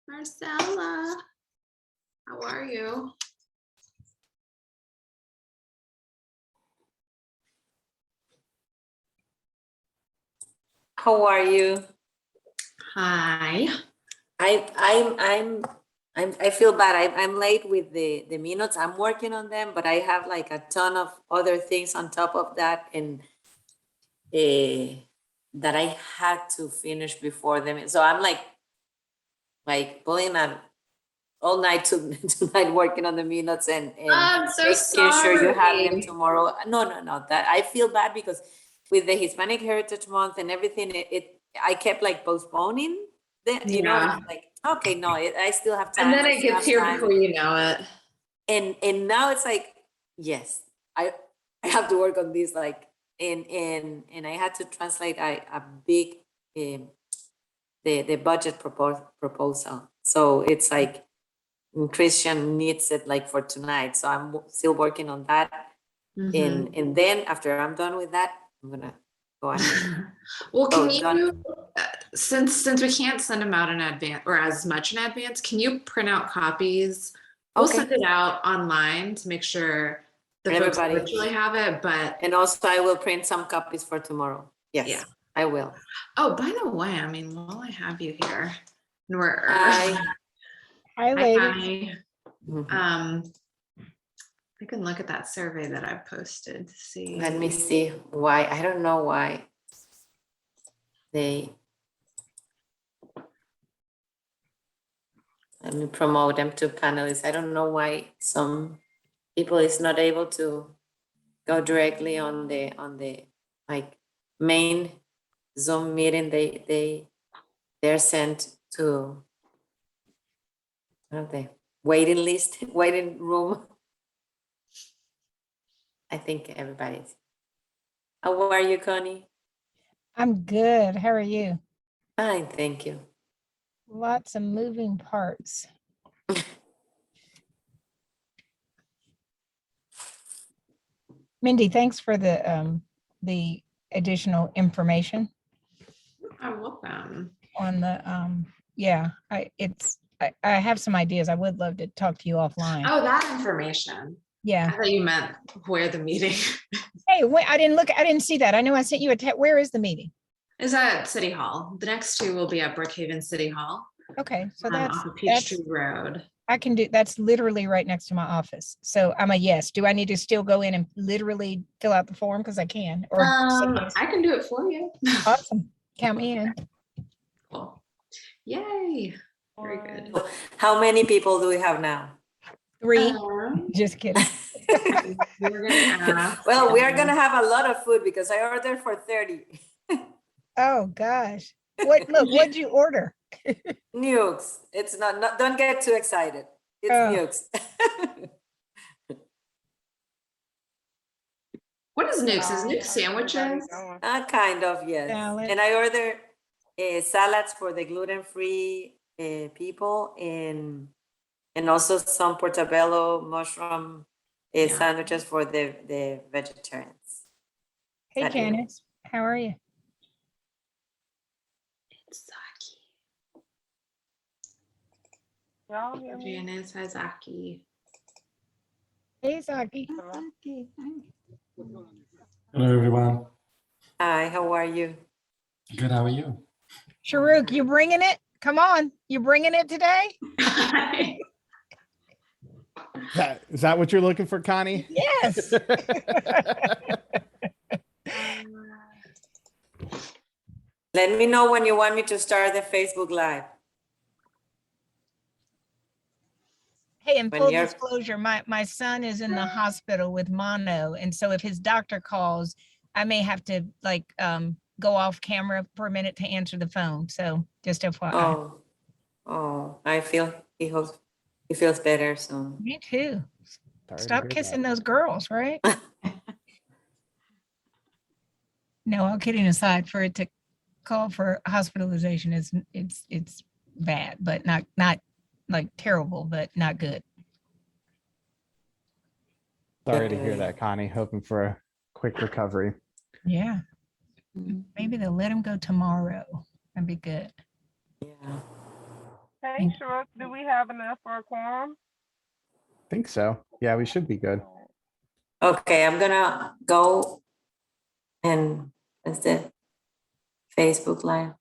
Marcella, how are you? How are you? Hi. I feel bad. I'm late with the minutes. I'm working on them, but I have like a ton of other things on top of that, and that I had to finish before them. So I'm like pulling on all night tonight working on the minutes and I'm so making sure you have them sorry. tomorrow. No. That I feel bad because with the Hispanic Heritage Month and everything, I kept like postponing that, Yeah. like, okay, no, I still have time. And then I it still gets have here time. before you know it. And now it's like, yes, I have to work on this, like, and I had to translate a big the budget proposal. So it's like Christian needs it like for tonight. So I'm still working on that. And then after I'm done with that, I'm gonna go ahead. Well, can Oh, done. you, since we can't send them out in advance or as much in advance, can you print out copies? We'll Okay. send it out online to make sure the folks Everybody. virtually have it, but And also I will print some copies for tomorrow. Yes, yeah. I will. Oh, by the way, I mean, while I have you here, and we're Hi, ladies. Mhm. I can look at that survey that I posted to see. Let me see why. I don't know why let me promote them to panelists. I don't know why some people is not able to go directly on the like main Zoom meeting. They're sent to the waiting list, waiting room. I think everybody's. How are you, Connie? I'm good. How are you? Fine, thank you. Lots of moving parts. Mindy, thanks for the additional information I'm welcome. on the yeah, I have some ideas. I would love to talk to you offline. Oh, that information. Yeah. I thought you meant where the meeting Hey, wait, I didn't see that. I know I sent you a text. Where is the meeting? is at City Hall. The next two will be at Brookhaven City Hall. Okay, so Off of Peachtree Road. I can do, that's literally right next to my office. So I'm a yes. Do I need to still go in and literally fill out the form? Because I can. Or I can do it for you. awesome. Count me in. Cool. Yay. Very good. How many people do we have now? 3. Just kidding. We're gonna ask. Well, we are gonna have a lot of food because I ordered for 30. Oh gosh. What'd you order? Nukes. It's not don't get too excited. It's nukes. What is Nukes? Is Nukes sandwiches? Kind of, yes. Salad. And I ordered salads for the gluten-free people and also some portobello mushroom sandwiches for the vegetarians. Hey Janice, how are you? It's Zaki. Janice, hi Zaki. Hey Zaki. Hello, everyone. Hi, how are you? Good, how are you? Sharuk, you bringing it? Come on, you bringing it today? Is that what you're looking for, Connie? Yes. Let me know when you want me to start the Facebook Live. Hey, in full disclosure, my son is in the hospital with mono. And so if his doctor calls, I may have to like go off camera for a minute to answer the phone. So just FYI. Oh, I feel he feels better. So me too. Stop kissing those girls, right? No, all kidding aside, for it to call for hospitalization is it's bad, but not like terrible, but not good. Sorry to hear that, Connie. Hoping for a quick recovery. Yeah. Maybe they'll let him go tomorrow. That'd be good. yeah. Hey, Sharuk, do we have enough for a quorum? Think so. Yeah, we should be good. Okay, I'm gonna go and what's the Facebook Live?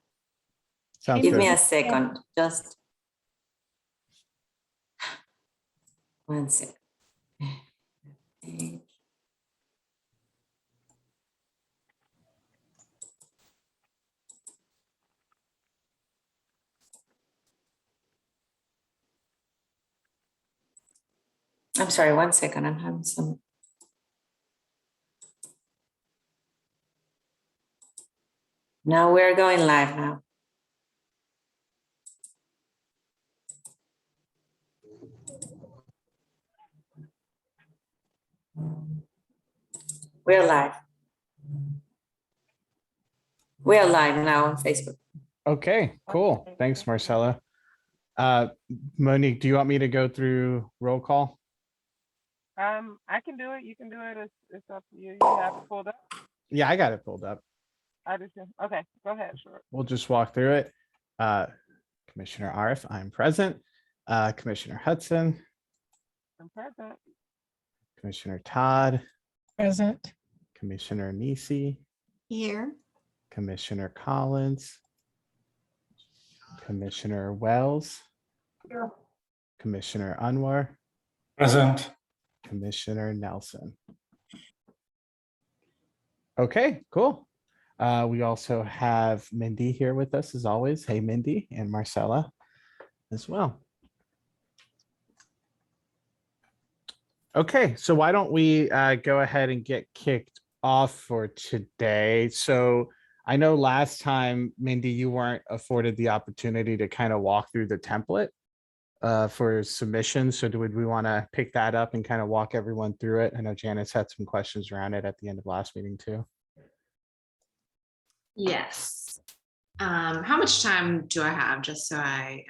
Sounds Give me good. a second, just 1 second. I'm sorry, 1 second, I'm having some. Now we're going live now. We're live. We're live now on Facebook. Okay, cool. Thanks, Marcella. Monique, do you want me to go through roll call? I can do it. You can do it. It's up to you. You have it pulled up. Yeah, I got it pulled up. I just okay. Go ahead, Sharuk. We'll just walk through it. Commissioner Arif, I'm present. Commissioner Hudson, I'm present. Commissioner Todd, Present. Commissioner Nisi, Here. Commissioner Collins, Commissioner Wells, Commissioner Anwar, Present. Commissioner Nelson. Okay, cool. We also have Mindy here with us as always. Hey, Mindy, and Marcella as well. Okay, so why don't we go ahead and get kicked off for today? So I know last time, Mindy, you weren't afforded the opportunity to kind of walk through the template for submission. So would we want to pick that up and kind of walk everyone through it? I know Janice had some questions around it at the end of last meeting too. Yes. How much time do I have just so I,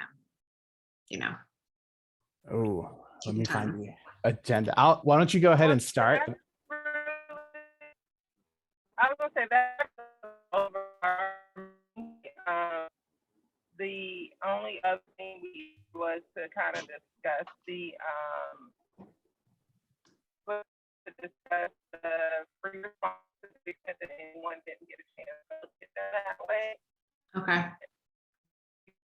Oh, let me find time. the agenda. Why don't you go ahead and start? I was gonna say that over. The only other thing was to kind of discuss the free response that anyone didn't get a chance to look at that way. Okay. It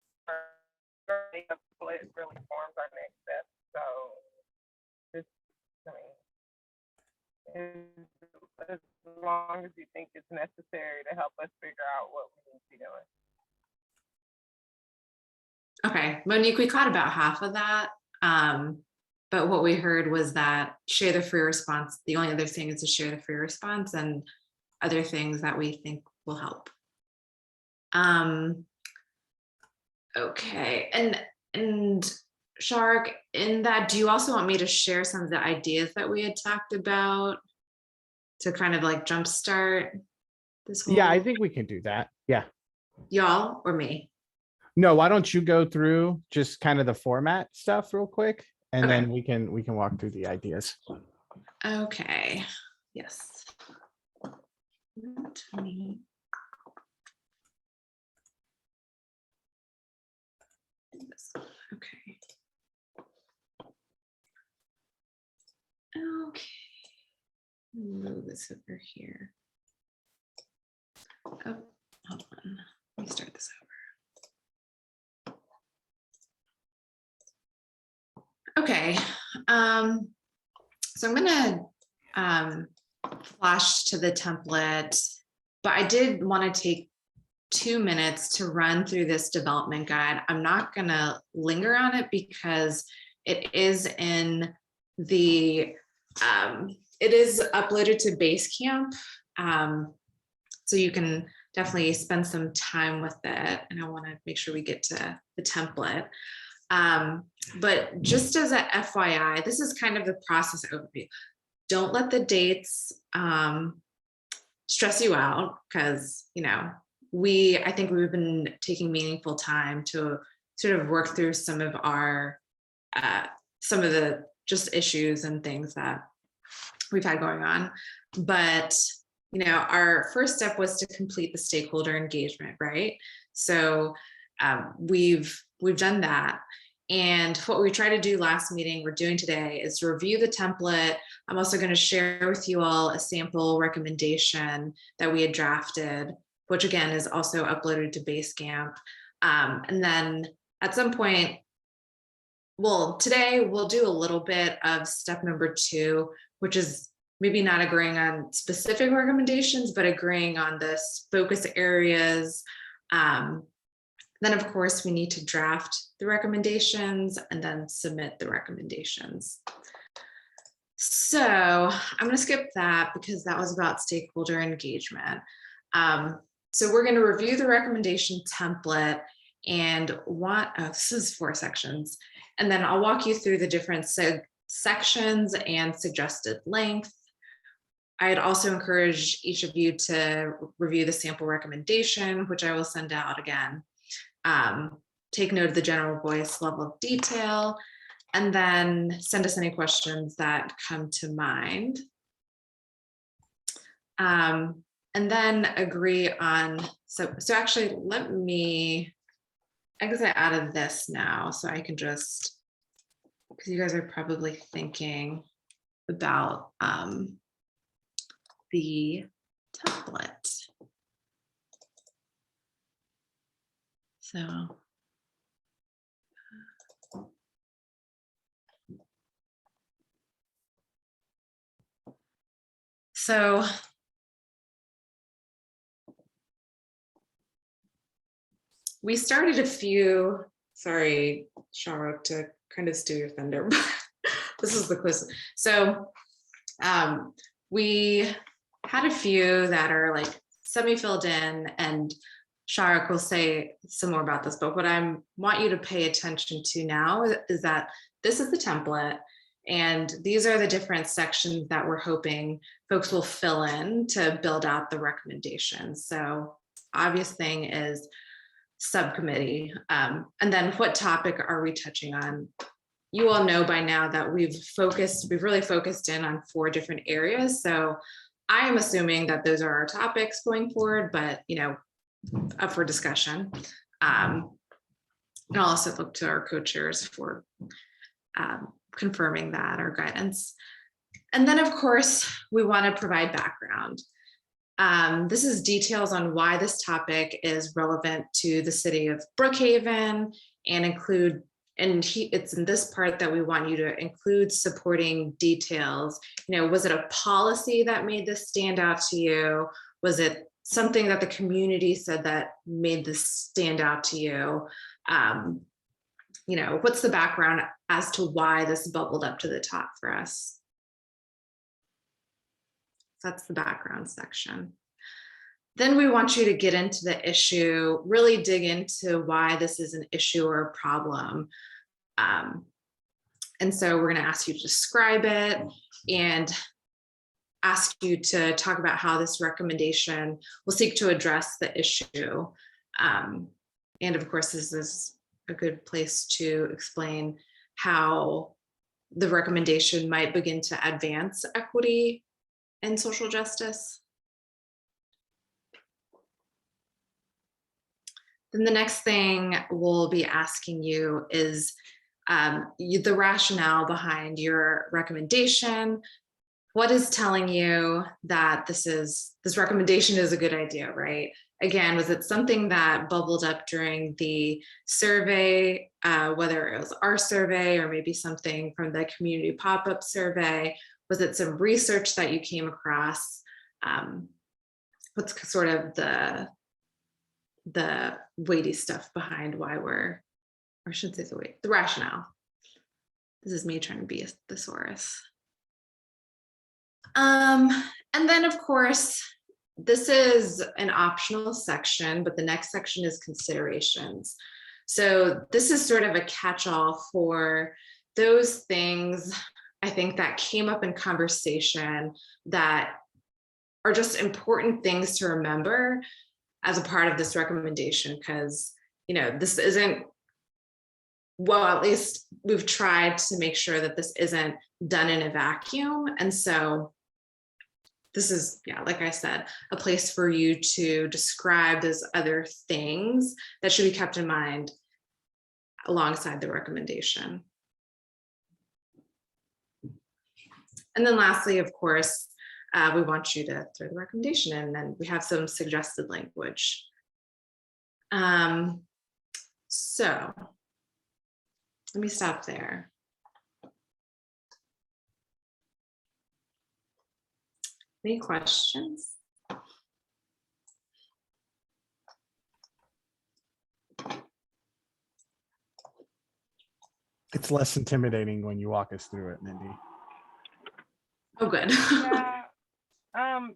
really forms our next step. So, just, I mean, as long as you think it's necessary to help us figure out what we need to be doing. Okay, Monique, we caught about half of that. But what we heard was that share the free response. The only other thing is to share the free response and other things that we think will help. Okay, and Shark, in that, do you also want me to share some of the ideas that we had talked about to kind of like jumpstart this whole? Yeah, I think we can do that. Yeah. Y'all or me? No, why don't you go through just kind of the format stuff real quick, and Okay. then we can walk through the ideas. Okay, yes. Okay. Okay. Move this over here. Oh, hold on. Let me start this over. Okay. So I'm gonna flash to the template, but I did want to take 2 minutes to run through this development guide. I'm not gonna linger on it because it is in the it is uploaded to Basecamp, so you can definitely spend some time with it, and I want to make sure we get to the template. But just as a FYI, this is kind of the process overview. Don't let the dates stress you out, because I think we've been taking meaningful time to sort of work through some of the just issues and things that we've had going on. But our first step was to complete the stakeholder engagement, right? So we've done that. And what we tried to do last meeting, we're doing today, is review the template. I'm also going to share with you all a sample recommendation that we had drafted, which again is also uploaded to Basecamp. And then at some point, well, today we'll do a little bit of step number 2, which is maybe not agreeing on specific recommendations, but agreeing on this focus areas. Then of course we need to draft the recommendations and then submit the recommendations. So I'm going to skip that because that was about stakeholder engagement. So we're going to review the recommendation template and this is 4 sections. And then I'll walk you through the different sections and suggested length. I'd also encourage each of you to review the sample recommendation, which I will send out again. Take note of the general voice level of detail, and then send us any questions that come to mind. And then agree on, so actually let me, I guess I added this now, so I can just, because you guys are probably thinking about the template. So we started a few, sorry, SJREC, to kind of steal your thunder, but this is the quiz. So we had a few that are like semi-filled in, and SJREC will say some more about this, but what I want you to pay attention to now is that this is the template, and these are the different sections that we're hoping folks will fill in to build out the recommendations. So obvious thing is subcommittee, and then what topic are we touching on? You all know by now that we've really focused in on 4 different areas. So I am assuming that those are our topics going forward, but up for discussion. And I'll also look to our co-chairs for confirming that, or guidance. And then of course, we want to provide background. This is details on why this topic is relevant to the city of Brookhaven, and include, it's in this part that we want you to include supporting details. Was it a policy that made this stand out to you? Was it something that the community said that made this stand out to you? What's the background as to why this bubbled up to the top for us? That's the background section. Then we want you to get into the issue, really dig into why this is an issue or a problem. And so we're going to ask you to describe it and ask you to talk about how this recommendation will seek to address the issue. And of course, this is a good place to explain how the recommendation might begin to advance equity and social justice. Then the next thing we'll be asking you is the rationale behind your recommendation. What is telling you that this recommendation is a good idea, right? Again, was it something that bubbled up during the survey, whether it was our survey or maybe something from the community pop-up survey? Was it some research that you came across? What's sort of the weighty stuff behind why or I shouldn't say the rationale. This is me trying to be a thesaurus. And then of course, this is an optional section, but the next section is considerations. So this is sort of a catch-all for those things I think that came up in conversation that are just important things to remember as a part of this recommendation, because this isn't, well, at least we've tried to make sure that this isn't done in a vacuum. And so this is, yeah, like I said, a place for you to describe those other things that should be kept in mind alongside the recommendation. And then lastly, of course, we want you to throw the recommendation in, and then we have some suggested language. So let me stop there. Any questions? It's less intimidating when you walk us through it, Mindy. Oh, good. Yeah.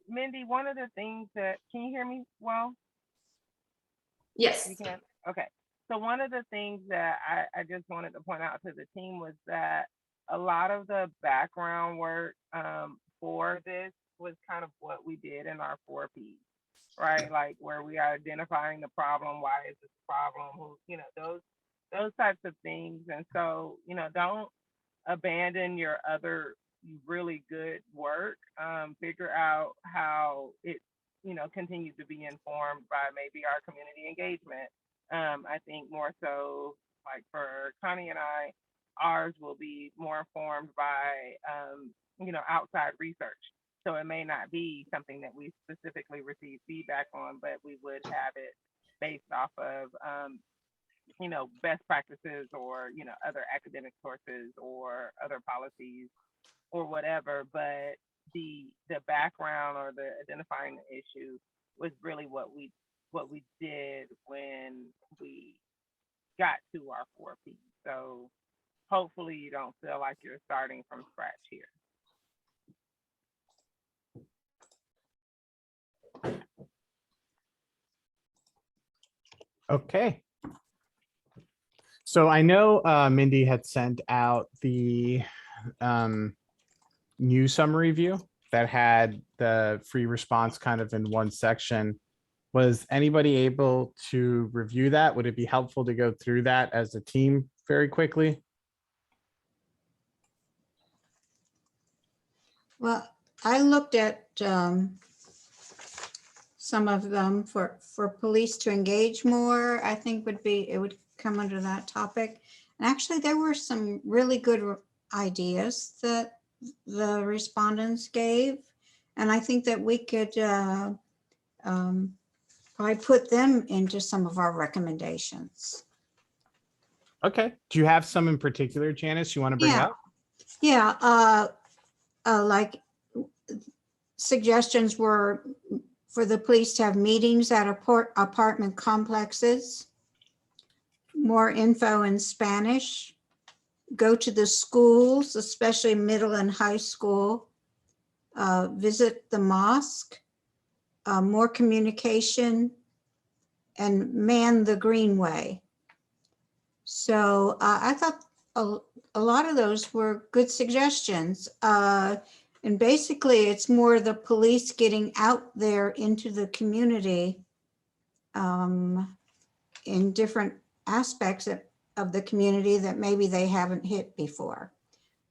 Mindy, one of the things that, can you hear me well? Yes. You can? Okay. So one of the things that I just wanted to point out to the team was that a lot of the background work for this was kind of what we did in our 4 Ps, right? Like where we are identifying the problem, why is this a problem, who, you know, those types of things. And so, you know, don't abandon your other really good work. Figure out how it, you know, continues to be informed by maybe our community engagement. I think more so, like for Connie and I, ours will be more informed by, you know, outside research. So it may not be something that we specifically receive feedback on, but we would have it based off of, you know, best practices or, you know, other academic sources or other policies or whatever. But the background or the identifying the issue was really what we did when we got to our 4 Ps. So hopefully you don't feel like you're starting from scratch here. Okay. So I know Mindy had sent out the new summary view that had the free response kind of in one section. Was anybody able to review that? Would it be helpful to go through that as a team very quickly? Well, I looked at some of them for police to engage more. I think it would come under that topic. And actually, there were some really good ideas that the respondents gave. And I think that we could probably put them into some of our recommendations. Okay. Do you have some in particular, Janice, you want to bring up? Yeah. Like suggestions were for the police to have meetings at apartment complexes, more info in Spanish, go to the schools, especially middle and high school, visit the mosque, more communication, and man the greenway. So I thought a lot of those were good suggestions. And basically, it's more the police getting out there into the community in different aspects of the community that maybe they haven't hit before.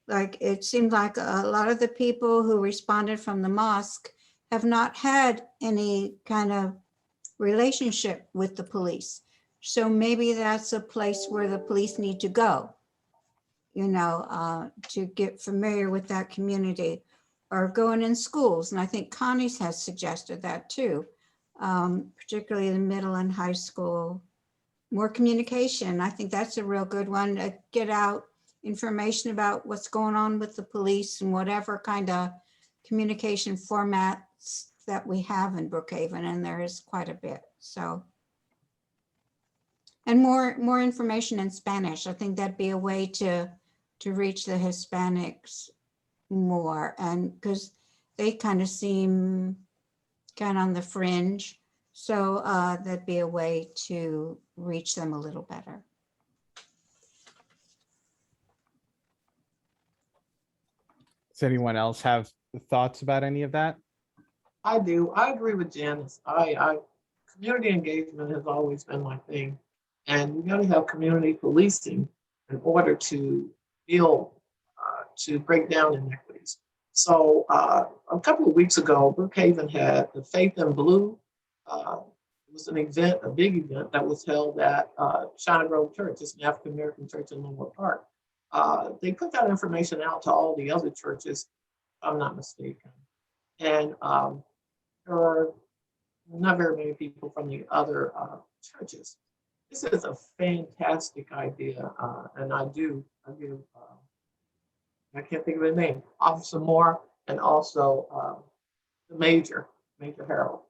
Like it seemed like a lot of the people who responded from the mosque have not had any kind of relationship with the police. So maybe that's a place where the police need to go, you know, to get familiar with that community, or going in schools. And I think Connie's has suggested that too, particularly in middle and high school. More communication. I think that's a real good one to get out information about what's going on with the police and whatever kind of communication formats that we have in Brookhaven, and there is quite a bit. So, and more information in Spanish. I think that'd be a way to reach the Hispanics more, and because they kind of seem kind of on the fringe. So that'd be a way to reach them a little better. Does anyone else have thoughts about any of that? I do. I agree with Janice. Community engagement has always been my thing. And you gotta have community policing in order to break down inequities. So a couple of weeks ago, Brookhaven had the Faith in Blue. It was an event, a big event that was held at Shiner Grove Church. It's an African American church in Linwood Park. They put that information out to all the other churches, if I'm not mistaken. And there are not very many people from the other churches. This is a fantastic idea, and I give I can't think of the name, Officer Moore, and also the Major Harold.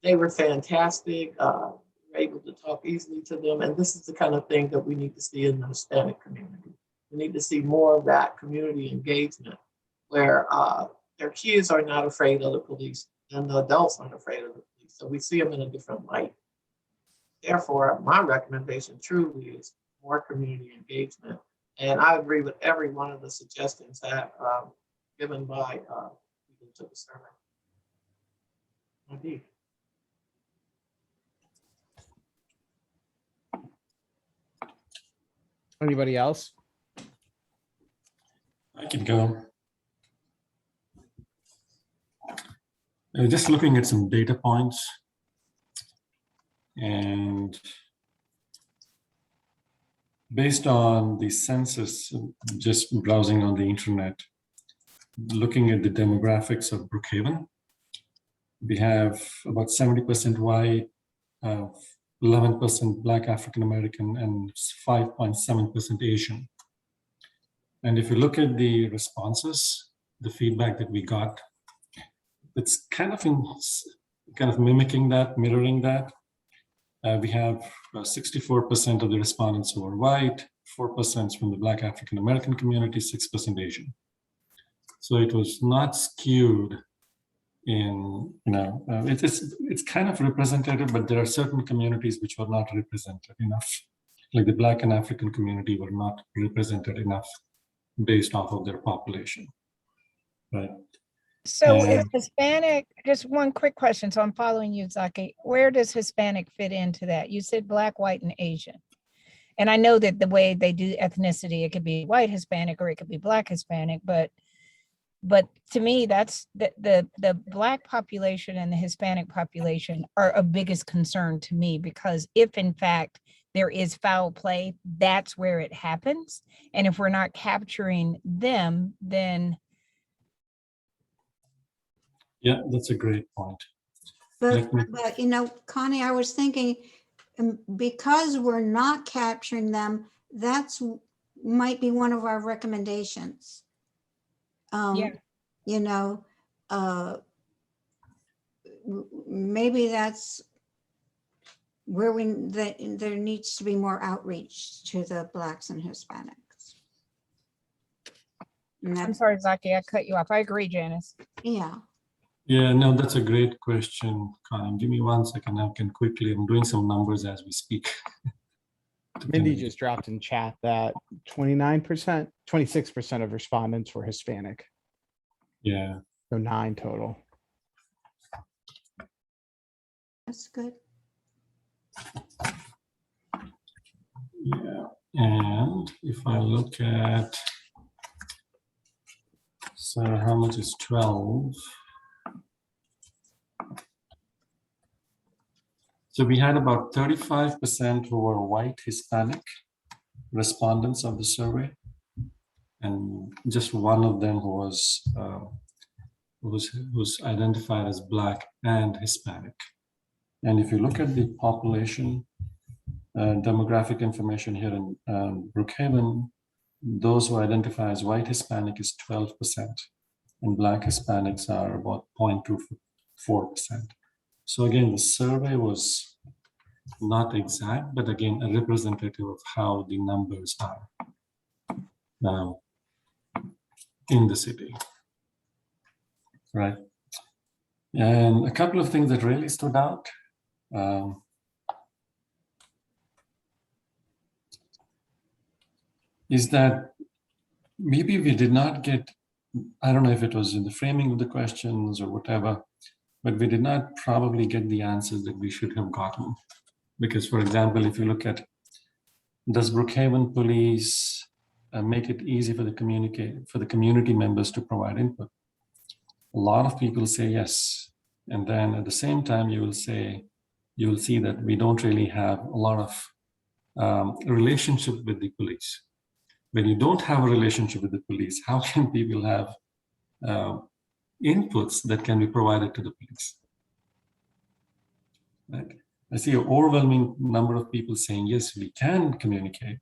They were fantastic. We were able to talk easily to them, and this is the kind of thing that we need to see in the Hispanic community. We need to see more of that community engagement, where their kids are not afraid of the police, and the adults aren't afraid of the police. So we see them in a different light. Therefore, my recommendation truly is more community engagement. And I agree with every one of the suggestions that given by people who took the survey. Indeed. Anybody else? I can go. Just looking at some data points and based on the census, just browsing on the internet, looking at the demographics of Brookhaven, we have about 70% white, 11% Black African American, and 5.7% Asian. And if you look at the responses, the feedback that we got, it's kind of mimicking that, mirroring that. We have 64% of the respondents who are white, 4% from the Black African American community, 6% Asian. So it was not skewed in, it's kind of representative, but there are certain communities which were not represented enough. Like the Black and African community were not represented enough based off of their population, right? So is Hispanic, just one quick question. So I'm following you, Zaki. Where does Hispanic fit into that? You said Black, white, and Asian. And I know that the way they do ethnicity, it could be white Hispanic or it could be Black Hispanic, but to me, that's the Black population and the Hispanic population are of biggest concern to me, because if in fact there is foul play, that's where it happens. And if we're not capturing them, then yeah, that's a great point. But Connie, I was thinking, because we're not capturing them, that's might be one of our recommendations. Maybe that's where there needs to be more outreach to the Blacks and Hispanics. I'm sorry, Zaki, I cut you off. I agree, Janice. Yeah. Yeah, no, that's a great question, Colin. Give me 1 second. I can quickly, I'm doing some numbers as we speak. Mindy just dropped in chat that 29%, 26% of respondents were Hispanic. Yeah. So 9 total. That's good. Yeah, and if I look at, so how much is 12? So we had about 35% who were white Hispanic respondents of the survey, and just one of them who was identified as Black and Hispanic. And if you look at the population demographic information here in Brookhaven, those who identify as white Hispanic is 12%, and Black Hispanics are about 0.24%. So again, the survey was not exact, but again, a representative of how the numbers are now in the city, right? And a couple of things that really stood out. Is that maybe we did not get, I don't know if it was in the framing of the questions or whatever, but we did not probably get the answers that we should have gotten. Because, for example, if you look at, does Brookhaven Police make it easy for the community members to provide input? a lot of people say yes. And then at the same time, you will see that we don't really have a lot of relationship with the police. When you don't have a relationship with the police, how can people have inputs that can be provided to the police? Right? I see an overwhelming number of people saying, yes, we can communicate.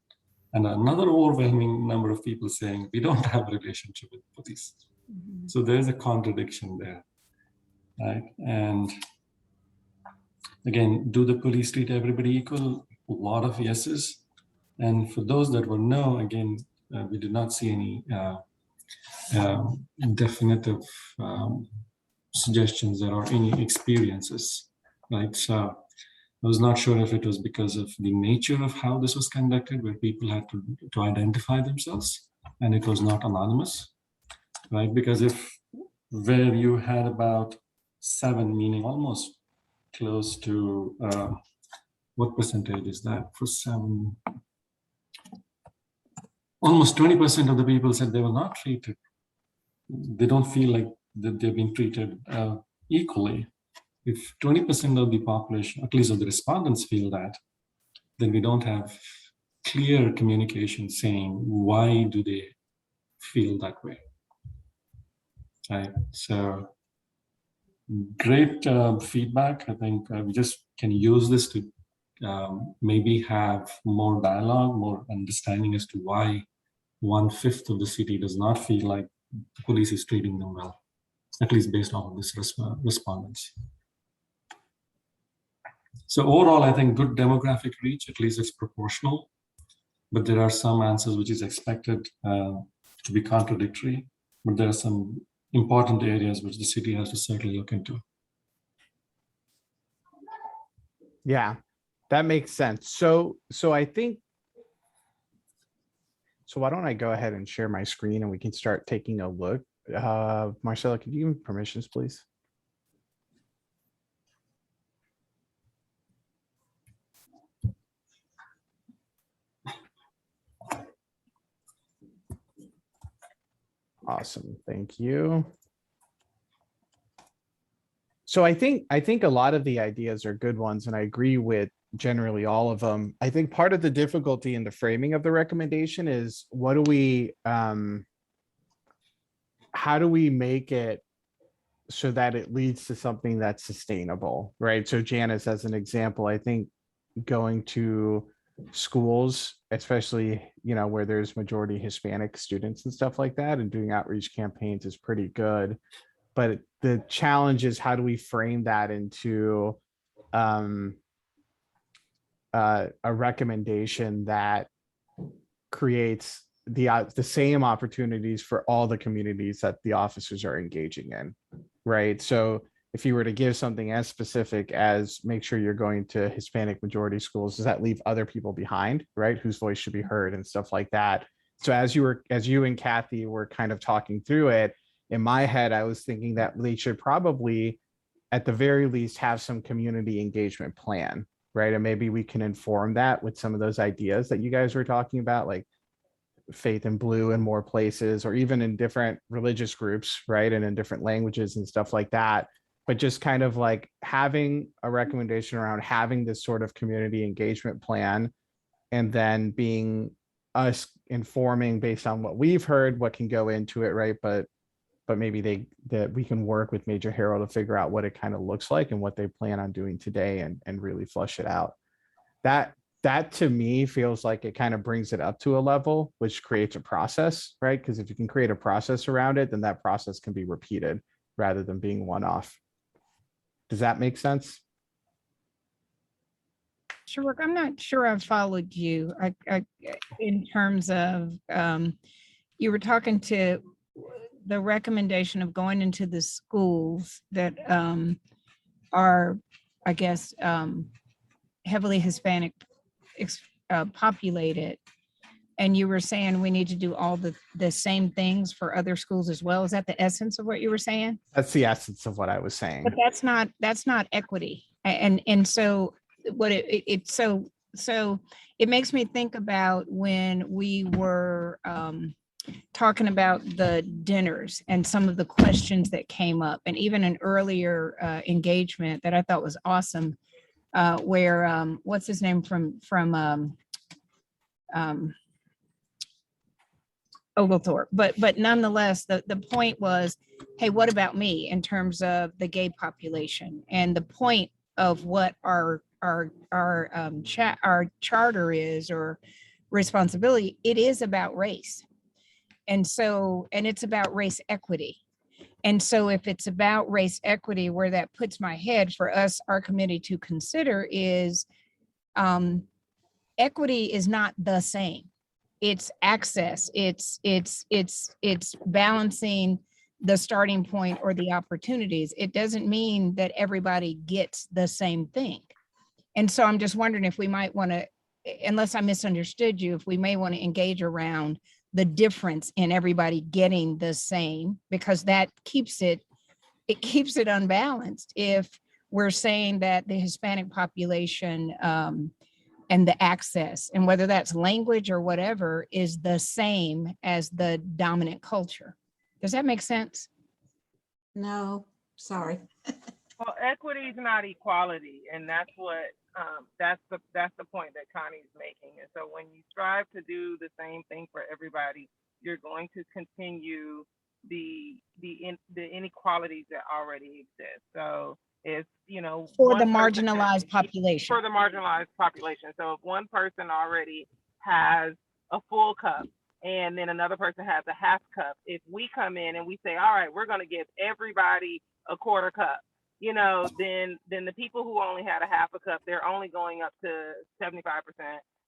And another overwhelming number of people saying, we don't have a relationship with the police. So there's a contradiction there, right? And again, do the police treat everybody equal? A lot of yeses. And for those that were no, again, we did not see any definitive suggestions or any experiences, right? So I was not sure if it was because of the nature of how this was conducted, where people had to identify themselves and it was not anonymous, right? Because where you had about 7, meaning almost close to, what percentage is that for 7? Almost 20% of the people said they were not treated. They don't feel like that they've been treated equally. If 20% of the population, at least of the respondents, feel that, then we don't have clear communication saying why do they feel that way. Right. So great feedback. I think we just can use this to maybe have more dialogue, more understanding as to why 1/5 of the city does not feel like the police is treating them well, at least based on this respondents. So overall, I think good demographic reach, at least it's proportional, but there are some answers which is expected to be contradictory, but there are some important areas which the city has to certainly look into. Yeah, that makes sense. So I think, so why don't I go ahead and share my screen and we can start taking a look. Marcella, could you give me permissions, please? Awesome, thank you. So I think a lot of the ideas are good ones, and I agree with generally all of them. I think part of the difficulty in the framing of the recommendation is what do we, how do we make it so that it leads to something that's sustainable, right? So Janice, as an example, I think going to schools, especially, you know, where there's majority Hispanic students and stuff like that, and doing outreach campaigns is pretty good. But the challenge is, how do we frame that into a recommendation that creates the same opportunities for all the communities that the officers are engaging in, right? So if you were to give something as specific as make sure you're going to Hispanic majority schools, does that leave other people behind, right? Whose voice should be heard and stuff like that. So as you and Kathy were kind of talking through it, in my head, I was thinking that they should probably, at the very least, have some community engagement plan, right? And maybe we can inform that with some of those ideas that you guys were talking about, like faith in blue in more places, or even in different religious groups, right? And in different languages and stuff like that. But just kind of like having a recommendation around having this sort of community engagement plan, and then being us informing based on what we've heard, what can go into it, right? But maybe that we can work with Major Herald to figure out what it kind of looks like and what they plan on doing today, and really flush it out. That to me feels like it kind of brings it up to a level, which creates a process, right? Because if you can create a process around it, then that process can be repeated rather than being one-off. Does that make sense? Sure, I'm not sure I followed you. I in terms of you were talking to the recommendation of going into the schools that are, I guess, heavily Hispanic populated, and you were saying we need to do all the same things for other schools as well. Is that the essence of what you were saying? That's the essence of what I was saying. But that's not equity, and so what so it makes me think about when we were talking about the dinners and some of the questions that came up, and even an earlier engagement that I thought was awesome, where what's his name from Oglethorpe, but nonetheless, the point was, hey, what about me in terms of the gay population? And the point of what our charter is, or responsibility, it is about race. And so, and it's about race equity. And so if it's about race equity, where that puts my head for us, our committee to consider is equity is not the same. It's access, it's balancing the starting point or the opportunities. It doesn't mean that everybody gets the same thing. And so I'm just wondering if we might want to, unless I misunderstood you, if we may want to engage around the difference in everybody getting the same, because that keeps it unbalanced. If we're saying that the Hispanic population and the access, and whether that's language or whatever, is the same as the dominant culture. Does that make sense? No, sorry. Well, equity is not equality, and that's what that's the point that Connie's making. And so when you strive to do the same thing for everybody, you're going to continue the inequalities that already exist. So if, you know, For the marginalized population. For the marginalized population. So if one person already has a full cup and then another person has a half cup, if we come in and we say, all right, we're going to give everybody a quarter cup, you know, then the people who only had a half a cup, they're only going up to 75%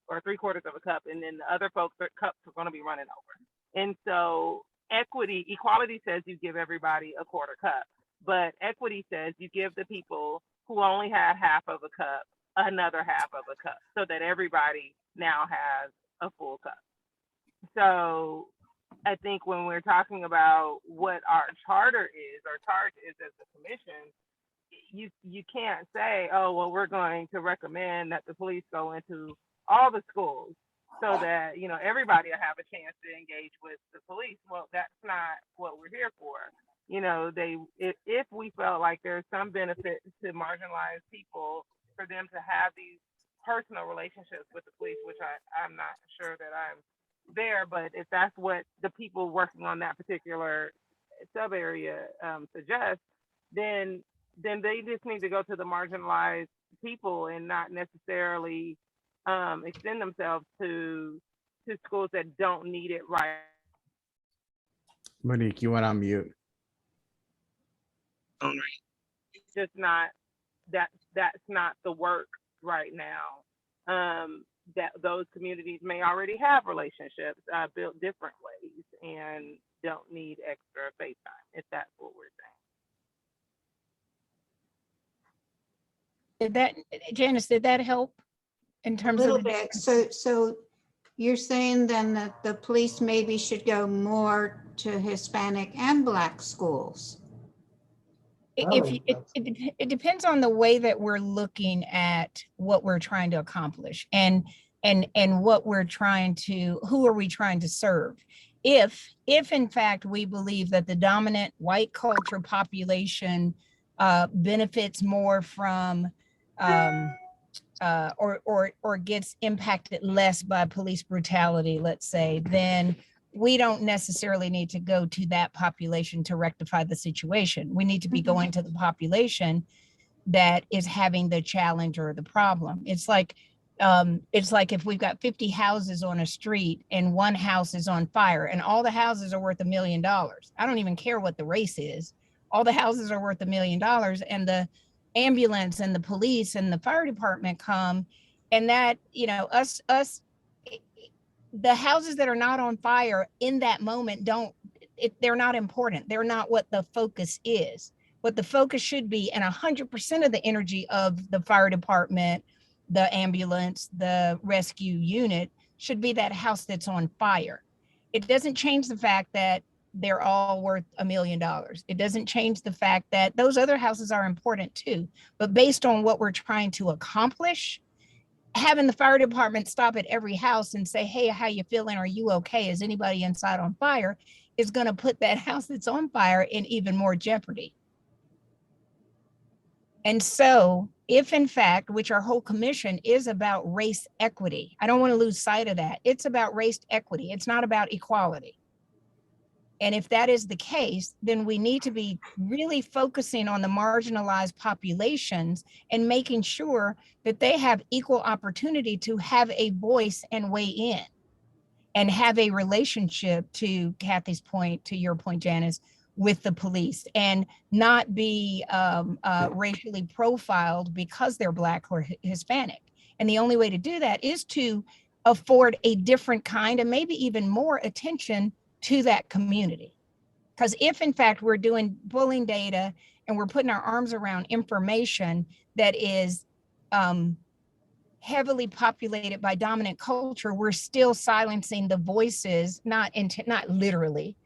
or 3/4 of a cup, and then the other folks' cups are going to be running over. And so equality says you give everybody a quarter cup, but equity says you give the people who only had half of a cup another half of a cup, so that everybody now has a full cup. So I think when we're talking about what our charter is, our charge is as a commission, you can't say, oh, well, we're going to recommend that the police go into all the schools so that, you know, everybody will have a chance to engage with the police. Well, that's not what we're here for. You know, if we felt like there's some benefit to marginalized people for them to have these personal relationships with the police, which I'm not sure that I'm there, but if that's what the people working on that particular sub area suggest, then they just need to go to the marginalized people and not necessarily extend themselves to schools that don't need it right. Monique, you went on mute. It's just not that's not the work right now. That those communities may already have relationships built different ways and don't need extra face time, if that's what we're saying. Janice, did that help in A terms little of? bit. So you're saying then that the police maybe should go more to Hispanic and Black schools? It depends on the way that we're looking at what we're trying to accomplish and what we're trying to, who are we trying to serve? If in fact we believe that the dominant white culture population benefits more from or gets impacted less by police brutality, let's say, then we don't necessarily need to go to that population to rectify the situation. We need to be going to the population that is having the challenge or the problem. It's like if we've got 50 houses on a street and one house is on fire and all the houses are worth $1 million. I don't even care what the race is. All the houses are worth $1 million, and the ambulance and the police and the fire department come, and that, you know, the houses that are not on fire in that moment they're not important. They're not what the focus is. What the focus should be, and 100% of the energy of the fire department, the ambulance, the rescue unit should be that house that's on fire. It doesn't change the fact that they're all worth $1 million. It doesn't change the fact that those other houses are important too. But based on what we're trying to accomplish, having the fire department stop at every house and say, hey, how you feeling? Are you okay? Is anybody inside on fire? Is going to put that house that's on fire in even more jeopardy. And so if in fact, which our whole commission is about race equity, I don't want to lose sight of that. It's about race equity. It's not about equality. And if that is the case, then we need to be really focusing on the marginalized populations and making sure that they have equal opportunity to have a voice and weigh in and have a relationship, to Kathy's point, to your point, Janice, with the police, and not be racially profiled because they're Black or Hispanic. And the only way to do that is to afford a different kind and maybe even more attention to that community. Because if in fact we're doing bullying data and we're putting our arms around information that is heavily populated by dominant culture, we're still silencing the voices, not literally,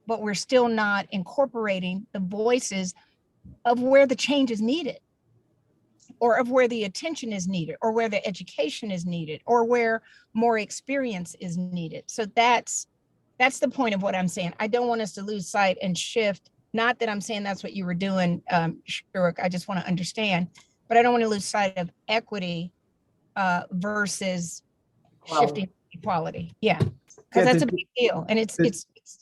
but we're still not incorporating the voices of where the change is needed, or of where the attention is needed, or where the education is needed, or where more experience is needed. So that's the point of what I'm saying. I don't want us to lose sight and shift. Not that I'm saying that's what you were doing, SJREC, I just want to understand, but I don't want to lose sight of equity versus shifting equality. Yeah, because that's a big deal, and it's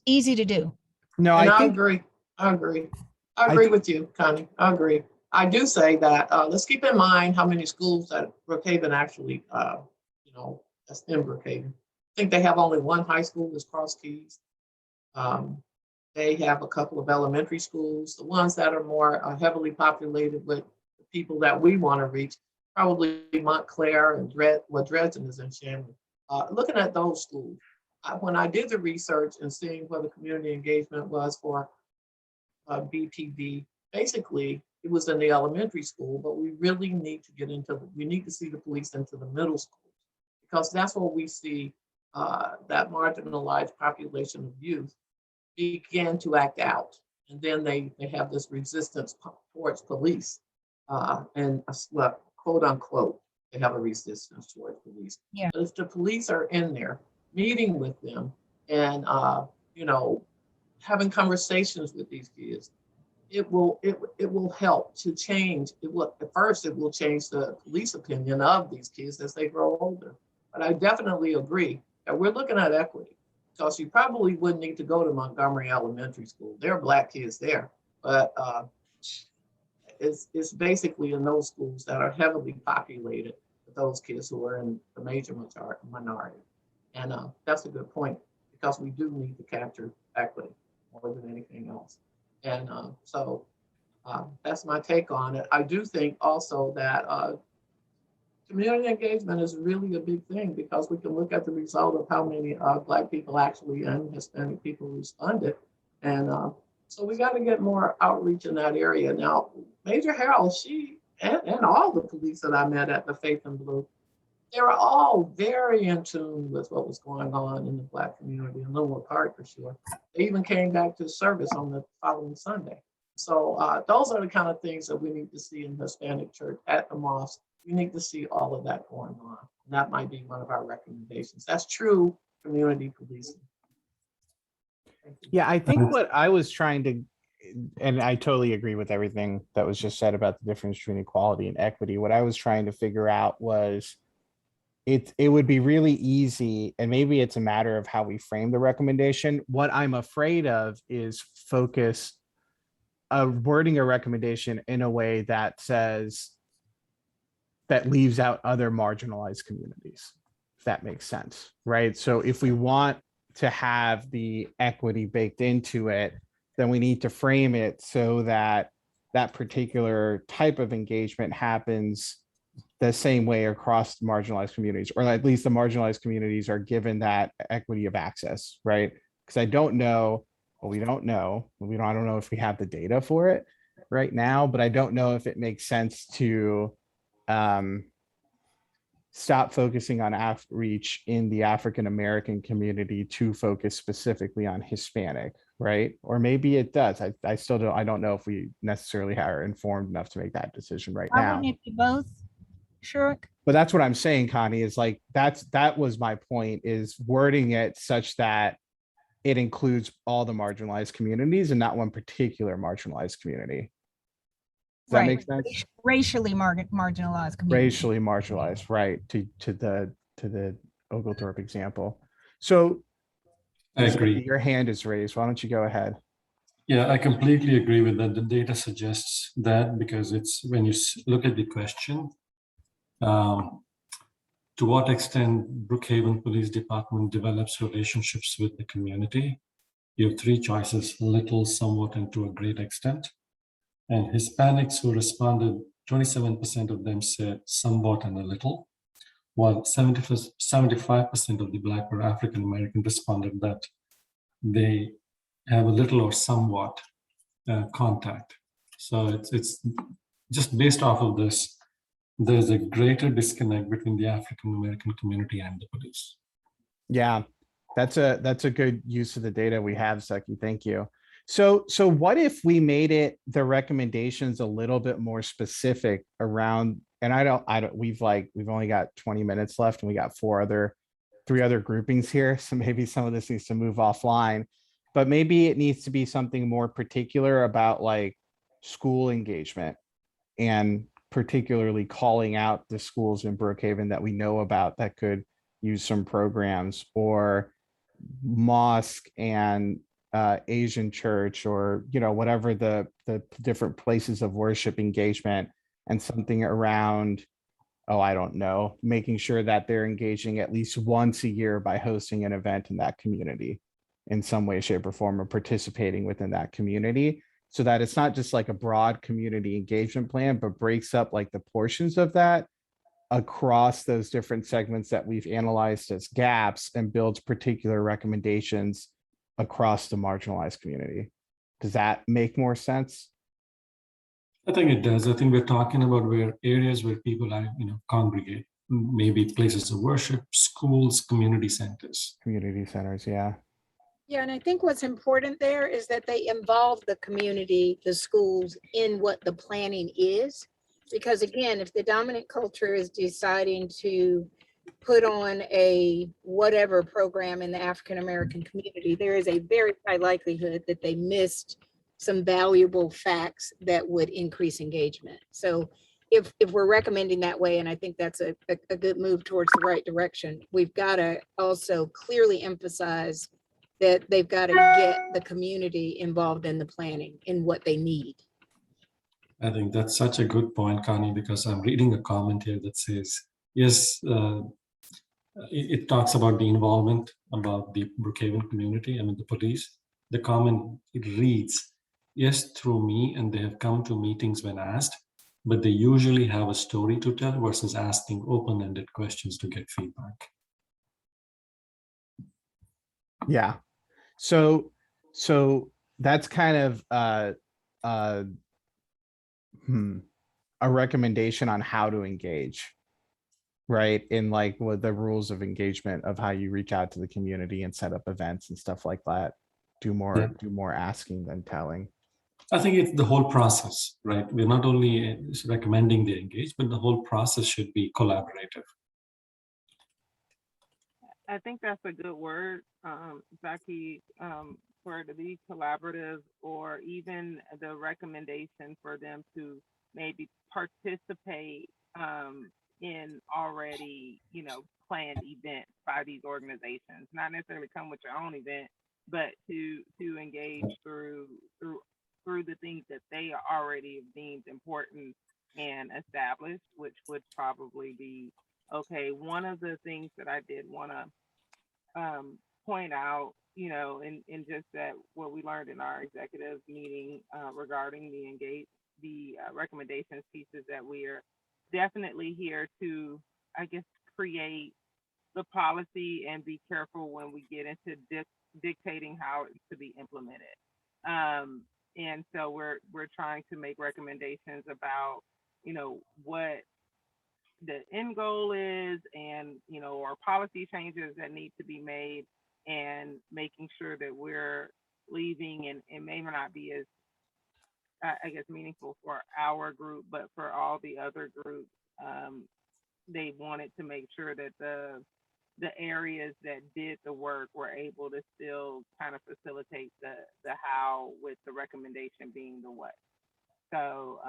easy to do. No, And I think agree. I agree with you, Connie. I agree. I do say that let's keep in mind how many schools that Brookhaven actually, that's in Brookhaven. I think they have only one high school, is Cross Keys. They have a couple of elementary schools. The ones that are more heavily populated with the people that we want to reach, probably Montclair and Dresden is in Shannon. Looking at those schools, when I did the research and seeing what the community engagement was for BPD, basically it was in the elementary school, but we really need to we need to see the police into the middle school, because that's where we see that marginalized population of youth begin to act out. And then they have this resistance towards police. And quote unquote, they have a resistance towards police. Yeah. But if the police are in there meeting with them and having conversations with these kids, it will help to change. At first it will change the police opinion of these kids as they grow older. But I definitely agree that we're looking at equity, because you probably wouldn't need to go to Montgomery Elementary School. There are Black kids there, but it's basically in those schools that are heavily populated with those kids who are in the major minority. And that's a good point, because we do need to capture equity more than anything else. And so that's my take on it. I do think also that community engagement is really a big thing, because we can look at the result of how many Black people actually and Hispanic people responded. And so we got to get more outreach in that area. Now, Major Harold, she and all the police that I met at the Faith in Blue, they were all very in tune with what was going on in the Black community in Linwood Park, for sure. They even came back to service on the following Sunday. So those are the kind of things that we need to see in Hispanic church at the mosque. We need to see all of that going on. And that might be one of our recommendations. That's true community policing. Yeah, I think what I was trying to, and I totally agree with everything that was just said about the difference between equality and equity. What I was trying to figure out was it would be really easy, and maybe it's a matter of how we frame the recommendation. What I'm afraid of is wording a recommendation in a way that says, that leaves out other marginalized communities, if that makes sense, right? So if we want to have the equity baked into it, then we need to frame it so that that particular type of engagement happens the same way across marginalized communities, or at least the marginalized communities are given that equity of access, right? Because I don't know, well, we don't know, I don't know if we have the data for it right now, but I don't know if it makes sense to stop focusing on outreach in the African-American community to focus specifically on Hispanic, right? Or maybe it does. I don't know if we necessarily are informed enough to make that decision right Why now. wouldn't it be both? Sure. But that's what I'm saying, Connie, is like, that was my point, is wording it such that it includes all the marginalized communities and not one particular marginalized community. Does that make sense? Racially marginalized community. Racially marginalized, right, to the Oglethorpe example. So I agree. your hand is raised. Why don't you go ahead? Yeah, I completely agree with that. The data suggests that, because it's when you look at the question, to what extent Brookhaven Police Department develops relationships with the community, you have three choices: little, somewhat, and to a great extent. And Hispanics who responded, 27% of them said somewhat and a little, while 75% of the Black or African American responded that they have a little or somewhat contact. So it's just based off of this, there's a greater disconnect between the African American community and the police. Yeah, that's a good use of the data we have, Seki. Thank you. So what if we made it, the recommendations, a little bit more specific around, and I don't, we've only got 20 minutes left and we got three other groupings here. So maybe some of this needs to move offline, but maybe it needs to be something more particular about like school engagement, and particularly calling out the schools in Brookhaven that we know about that could use some programs, or mosque and Asian church, or whatever the different places of worship engagement, and something around, oh, I don't know, making sure that they're engaging at least once a year by hosting an event in that community in some way, shape, or form, or participating within that community, so that it's not just like a broad community engagement plan, but breaks up like the portions of that across those different segments that we've analyzed as gaps, and builds particular recommendations across the marginalized community. Does that make more sense? I think it does. I think we're talking about areas where people are, congregate, maybe places of worship, schools, community centers. Community centers, yeah. Yeah, and I think what's important there is that they involve the community, the schools, in what the planning is. Because again, if the dominant culture is deciding to put on a whatever program in the African-American community, there is a very high likelihood that they missed some valuable facts that would increase engagement. So if we're recommending that way, and I think that's a good move towards the right direction, we've got to also clearly emphasize that they've got to get the community involved in the planning, in what they need. I think that's such a good point, Connie, because I'm reading a comment here that says, yes, it talks about the involvement about the Brookhaven community, the police. The comment, it reads, yes, through me, and they have come to meetings when asked, but they usually have a story to tell versus asking open-ended questions to get feedback. Yeah. So that's kind of a recommendation on how to engage, right? In like what the rules of engagement of how you reach out to the community and set up events and stuff like that. Do more asking than telling. I think it's the whole process, right? We're not only recommending they engage, but the whole process should be collaborative. I think that's a good word, Zaki, for it to be collaborative, or even the recommendation for them to maybe participate in already, planned events by these organizations. Not necessarily come with your own event, but to engage through the things that they already deemed important and established, which would probably be, okay, one of the things that I did want to point out, in just that what we learned in our executive meeting regarding the recommendations pieces, that we are definitely here to, I guess, create the policy and be careful when we get into dictating how it's to be implemented. And so we're trying to make recommendations about, what the end goal is, and or policy changes that need to be made, and making sure that we're leaving, and it may not be as I guess meaningful for our group, but for all the other groups, they wanted to make sure that the areas that did the work were able to still kind of facilitate the how, with the recommendation being the what. So,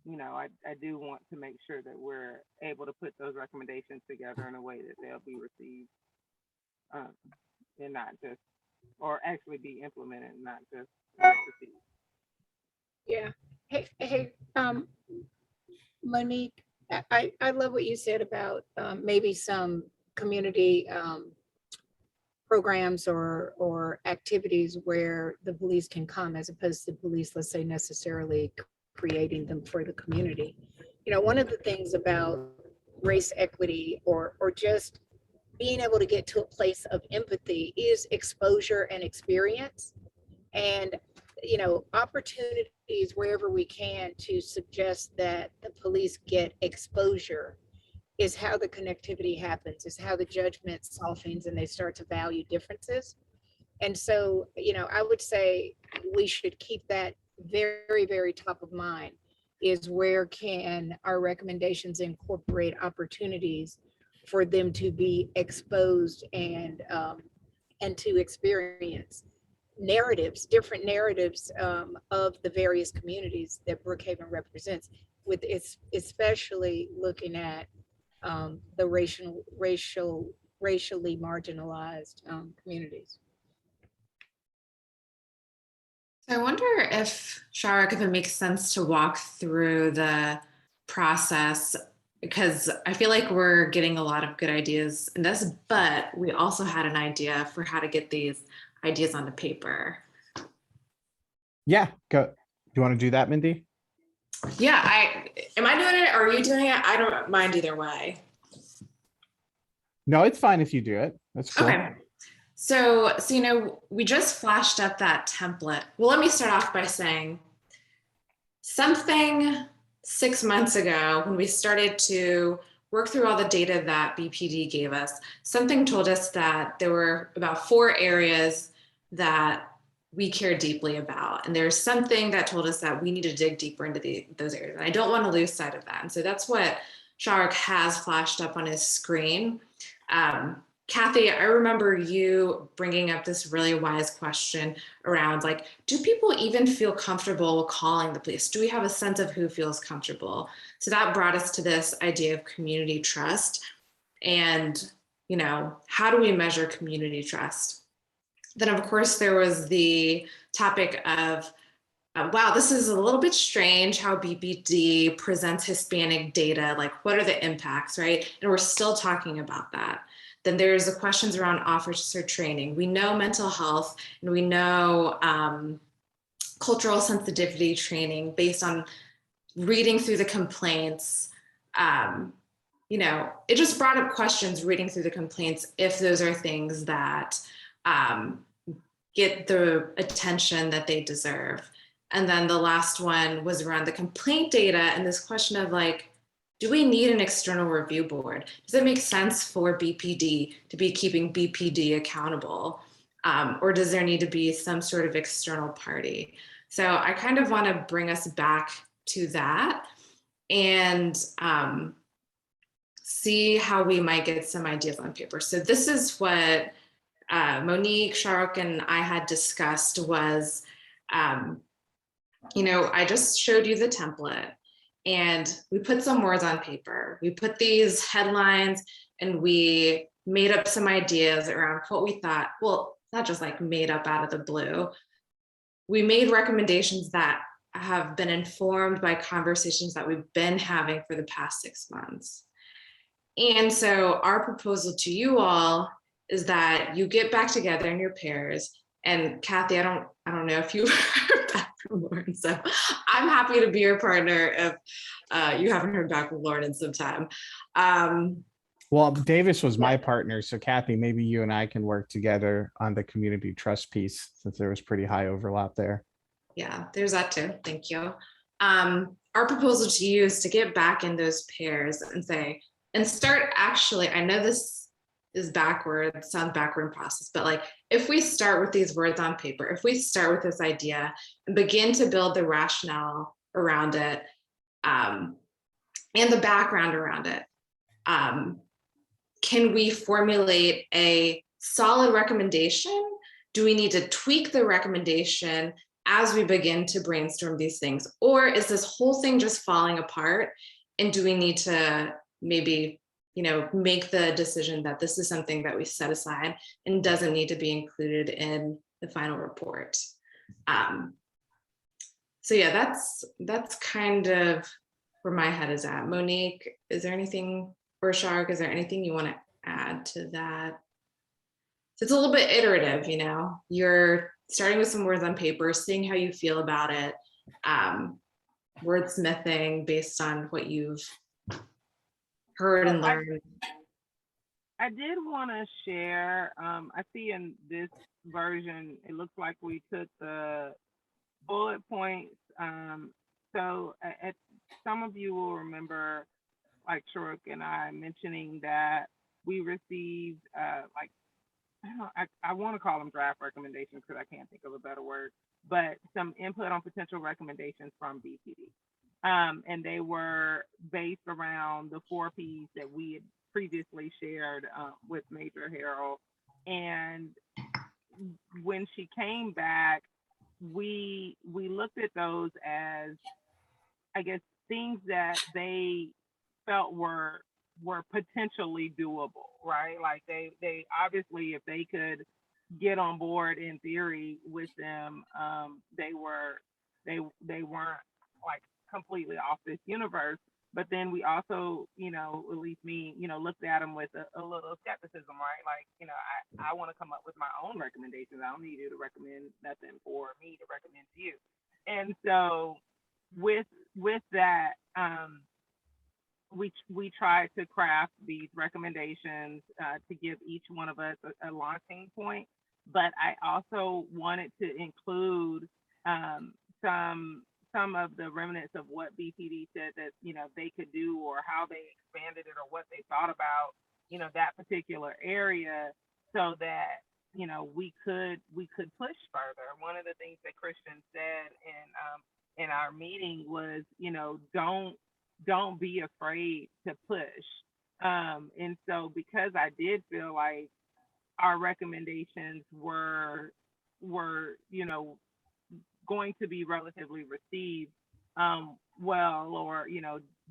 you know, I do want to make sure that we're able to put those recommendations together in a way that they'll be received, and not just, or actually be implemented, not just received. Yeah. Hey, Monique, I love what you said about maybe some community programs or activities where the police can come, as opposed to police, let's say, necessarily creating them for the community. You know, one of the things about race equity or just being able to get to a place of empathy is exposure and experience. And, you know, opportunities wherever we can to suggest that the police get exposure is how the connectivity happens, is how the judgment softens and they start to value differences. And so, you know, I would say we should keep that very, very top of mind, is where can our recommendations incorporate opportunities for them to be exposed and to experience narratives, different narratives of the various communities that Brookhaven represents, with its especially looking at the racially marginalized communities. I wonder if, SJREC, if it makes sense to walk through the process, because I feel like we're getting a lot of good ideas in this, but we also had an idea for how to get these ideas onto paper. Yeah, go. Do you want to do that, Mindy? Yeah, am I doing it or are you doing it? I don't mind either way. No, it's fine if you do it. That's cool. Okay. So, you know, we just flashed up that template. Well, let me start off by saying something 6 months ago when we started to work through all the data that BPD gave us, something told us that there were about 4 areas that we care deeply about. And there's something that told us that we need to dig deeper into those areas. And I don't want to lose sight of that. And so that's what SJREC has flashed up on his screen. Kathy, I remember you bringing up this really wise question around, like, do people even feel comfortable calling the police? Do we have a sense of who feels comfortable? So that brought us to this idea of community trust. And, you know, how do we measure community trust? Then, of course, there was the topic of, wow, this is a little bit strange how BPD presents Hispanic data. Like, what are the impacts, right? And we're still talking about that. Then there's the questions around officer training. We know mental health and we know cultural sensitivity training based on reading through the complaints. You know, it just brought up questions reading through the complaints, if those are things that get the attention that they deserve. And then the last one was around the complaint data and this question of, like, do we need an external review board? Does it make sense for BPD to be keeping BPD accountable? Or does there need to be some sort of external party? So I kind of want to bring us back to that and see how we might get some ideas on paper. So this is what Monique, SJREC, and I had discussed was, you know, I just showed you the template. And we put some words on paper. We put these headlines and we made up some ideas around what we thought, well, not just like made up out of the blue. We made recommendations that have been informed by conversations that we've been having for the past 6 months. And so our proposal to you all is that you get back together in your pairs. And Kathy, I don't know if you heard back from Lauren, so I'm happy to be your partner if you haven't heard back from Lauren in some time. Well, Davis was my partner, so Kathy, maybe you and I can work together on the community trust piece, since there was pretty high overlap there. Yeah, there's that too. Thank you. Our proposal to you is to get back in those pairs and say, and start actually, I know this is backward, sounds backward process, but like, if we start with these words on paper, if we start with this idea and begin to build the rationale around it, and the background around it. Can we formulate a solid recommendation? Do we need to tweak the recommendation as we begin to brainstorm these things? Or is this whole thing just falling apart? And do we need to maybe, make the decision that this is something that we set aside and doesn't need to be included in the final report? So yeah, that's kind of where my head is at. Monique, is there anything, or Shark, is there anything you want to add to that? It's a little bit iterative, you're starting with some words on paper, seeing how you feel about it, wordsmithing based on what you've heard and learned. I did want to share, I see in this version, it looks like we took the bullet points. So some of you will remember, like SJREC and I mentioning that we received I want to call them draft recommendations because I can't think of a better word, but some input on potential recommendations from BPD. And they were based around the 4 Ps that we had previously shared with Major Harold. And when she came back, we looked at those as, I guess, things that they felt were potentially doable, right? Like they obviously, if they could get on board in theory with them, they weren't like completely off this universe. But then we also, at least me, looked at them with a little skepticism, right? Like, I want to come up with my own recommendations. I don't need you to recommend nothing for me to recommend to you. And so with that, we tried to craft these recommendations to give each one of us a launching point, but I also wanted to include some of the remnants of what BPD said that they could do, or how they expanded it, or what they thought about that particular area, so that we could push further. One of the things that Christian said in our meeting was don't be afraid to push. And so because I did feel like our recommendations were going to be relatively received well, or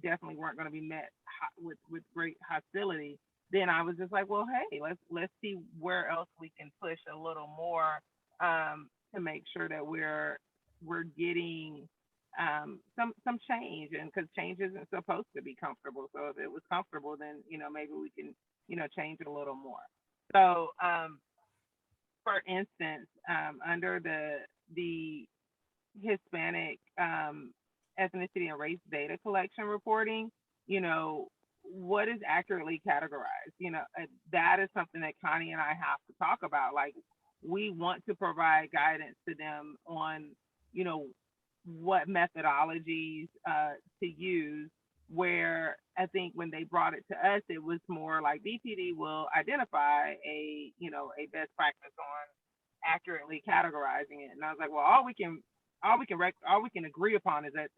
definitely weren't going to be met with great hostility, then I was just like, well, hey, let's see where else we can push a little more to make sure that we're getting some change, and because change isn't supposed to be comfortable. So if it was comfortable, then maybe we can change it a little more. So for instance, under the Hispanic ethnicity and race data collection reporting, what is accurately categorized? That is something that Connie and I have to talk about. Like, we want to provide guidance to them on what methodologies to use, where I think when they brought it to us, it was more like BPD will identify a best practice on accurately categorizing it. And I was like, well, all we can agree upon is that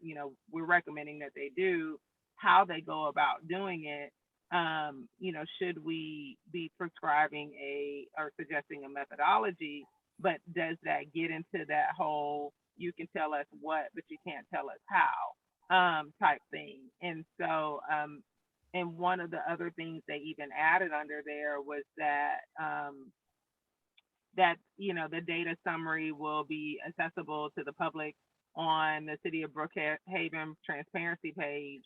we're recommending that they do. How they go about doing it, should we be prescribing or suggesting a methodology? But does that get into that whole you can tell us what, but you can't tell us how type thing? And so, and one of the other things they even added under there was that the data summary will be accessible to the public on the City of Brookhaven transparency page.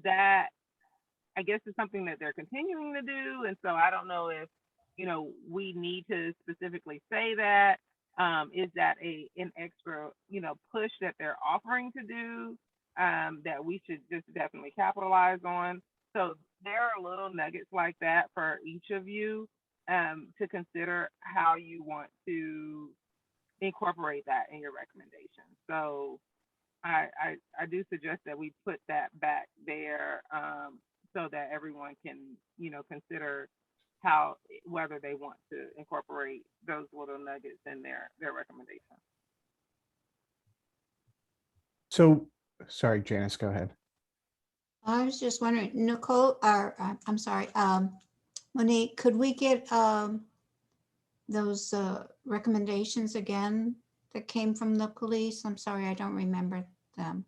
That, I guess, is something that they're continuing to do. And so I don't know if, we need to specifically say that. Is that an extra, push that they're offering to do that we should just definitely capitalize on? So there are little nuggets like that for each of you to consider how you want to incorporate that in your recommendation. So I do suggest that we put that back there so that everyone can, consider whether they want to incorporate those little nuggets in their recommendation. So sorry, Janice, go ahead. I was just wondering, Nicole, or I'm sorry, Monique, could we get those recommendations again that came from the police? I'm sorry, I don't remember them.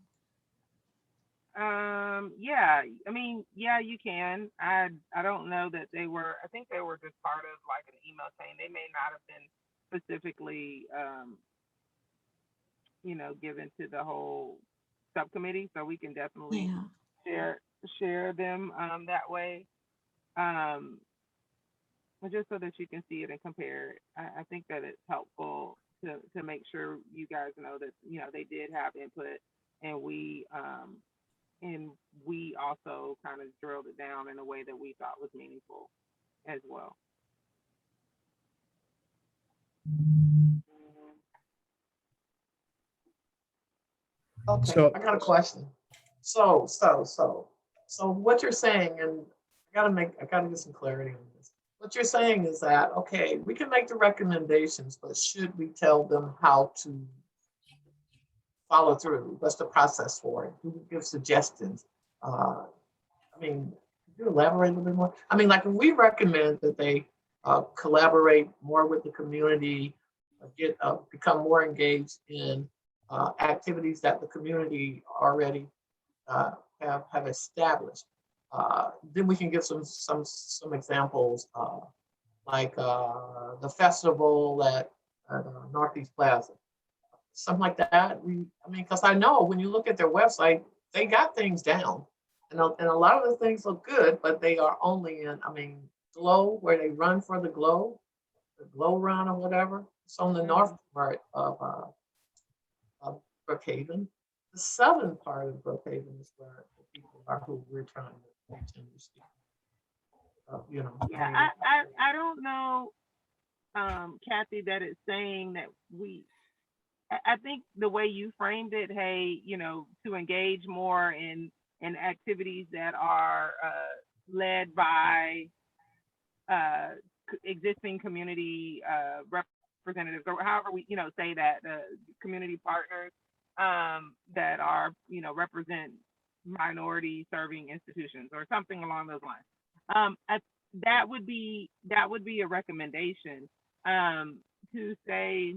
Yeah, I mean, yeah, you can. I don't know that they were, I think they were just part of like an email chain. They may not have been specifically, you know, given to the whole subcommittee, so we can definitely Yeah. share them that way. But just so that you can see it and compare it. I think that it's helpful to make sure you guys know that, you know, they did have input, and we also kind of drilled it down in a way that we thought was meaningful as well. Okay, So- I got a question. So what you're saying, and I gotta get some clarity on this. What you're saying is that, okay, we can make the recommendations, but should we tell them how to follow through? What's the process for it? Do we give suggestions? I mean, could you elaborate a little bit more? I mean, like, we recommend that they collaborate more with the community, become more engaged in activities that the community already have established. Then we can give some examples, like the festival at Northeast Plaza, something like that. I mean, because I know when you look at their website, they got things down, and a lot of the things look good, but they are only in, I mean, Glow, where they run for the Glow Run or whatever. It's on the north part of Brookhaven. The southern part of Brookhaven is where the people are who we're trying to reach and receive. You know. Yeah, I don't know, Kathy, that it's saying that I think the way you framed it, hey, you know, to engage more in activities that are led by existing community representatives, or however we, you know, say that, community partners that are, you know, represent minority serving institutions or something along those lines. That would be a recommendation, to say,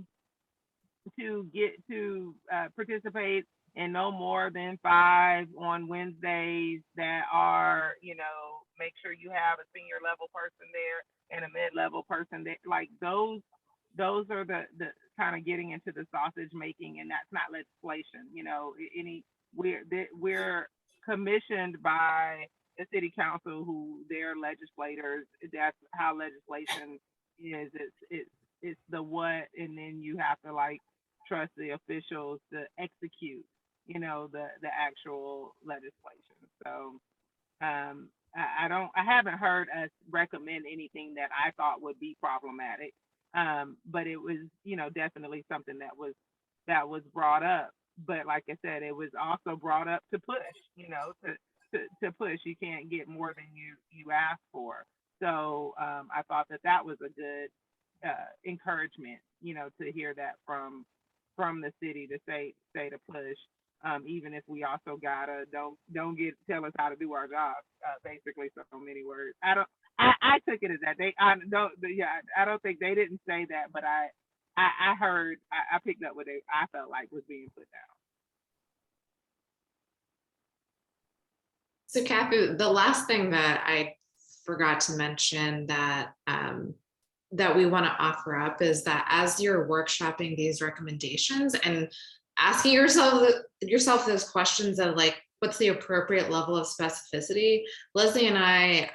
to get to participate in no more than 5 on Wednesdays that are, you know, make sure you have a senior level person there and a mid-level person there. Like those are the kind of getting into the sausage making, and that's not legislation. You know, we're commissioned by the city council, who they're legislators. That's how legislation is. It's the what, and then you have to like trust the officials to execute, you know, the actual legislation. So I haven't heard us recommend anything that I thought would be problematic. But it was, you know, definitely something that was brought up. But like I said, it was also brought up to push, you know, to push. You can't get more than you ask for. So I thought that was a good encouragement, you know, to hear that from the city, to say to push, even if we also gotta don't tell us how to do our job. Basically, so many words. I took it as that I don't think they didn't say that, but I heard, I picked up what I felt like was being put down. So Kathy, the last thing that I forgot to mention that that we want to offer up is that as you're workshopping these recommendations and asking yourself those questions of like, what's the appropriate level of specificity? Leslie and I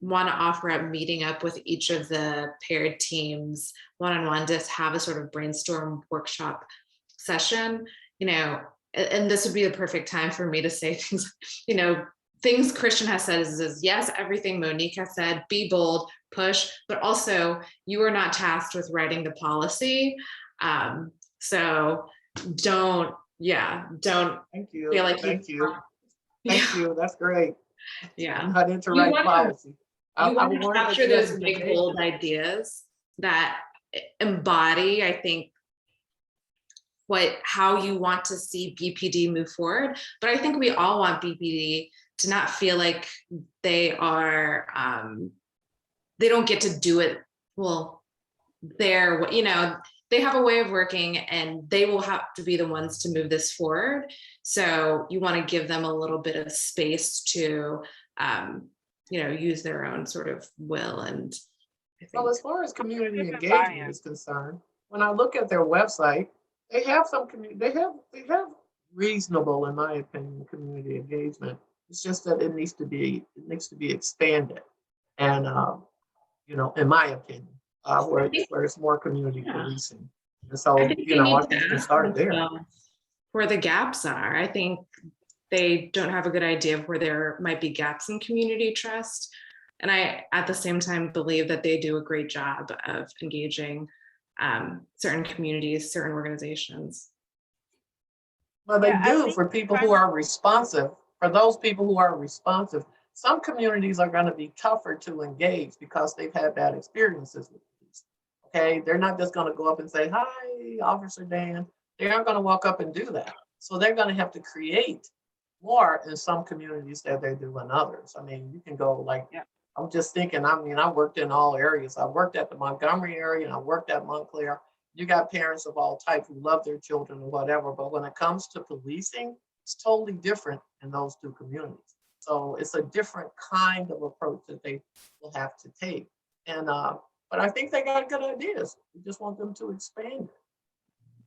want to offer up meeting up with each of the paired teams one-on-one to have a sort of brainstorm workshop session, you know, and this would be the perfect time for me to say things, you know, things Christian has said is yes, everything Monique has said, be bold, push, but also you are not tasked with writing the policy. So don't Thank you. feel like Thank you. That's great. Yeah. I'm not into writing policy. You want to capture those big, bold ideas that embody, I think, how you want to see BPD move forward. But I think we all want BPD to not feel like they are, they don't get to do it. Well, they're, they have a way of working and they will have to be the ones to move this forward. So you want to give them a little bit of space to, use their own sort of will. And I think, Well, as far as community engagement is concerned, when I look at their website, they have some they have reasonable, in my opinion, community engagement. It's just that it needs to be expanded, and in my opinion, where it's more community policing. And so, I think you can start there. Where the gaps are, I think they don't have a good idea of where there might be gaps in community trust. And I, at the same time, believe that they do a great job of engaging certain communities, certain organizations. Well, they do for people who are responsive. For those people who are responsive, some communities are going to be tougher to engage because they've had bad experiences with police. Okay, they're not just going to go up and say, "Hi, Officer Dan." They aren't going to walk up and do that. So they're going to have to create more in some communities than they do in others. I mean, you can go like, I'm just thinking, I worked in all areas. I worked at the Montgomery area and I worked at Montclair. You got parents of all types who love their children or whatever, but when it comes to policing, it's totally different in those two communities. So it's a different kind of approach that they will have to take. And but I think they got good ideas. We just want them to expand it.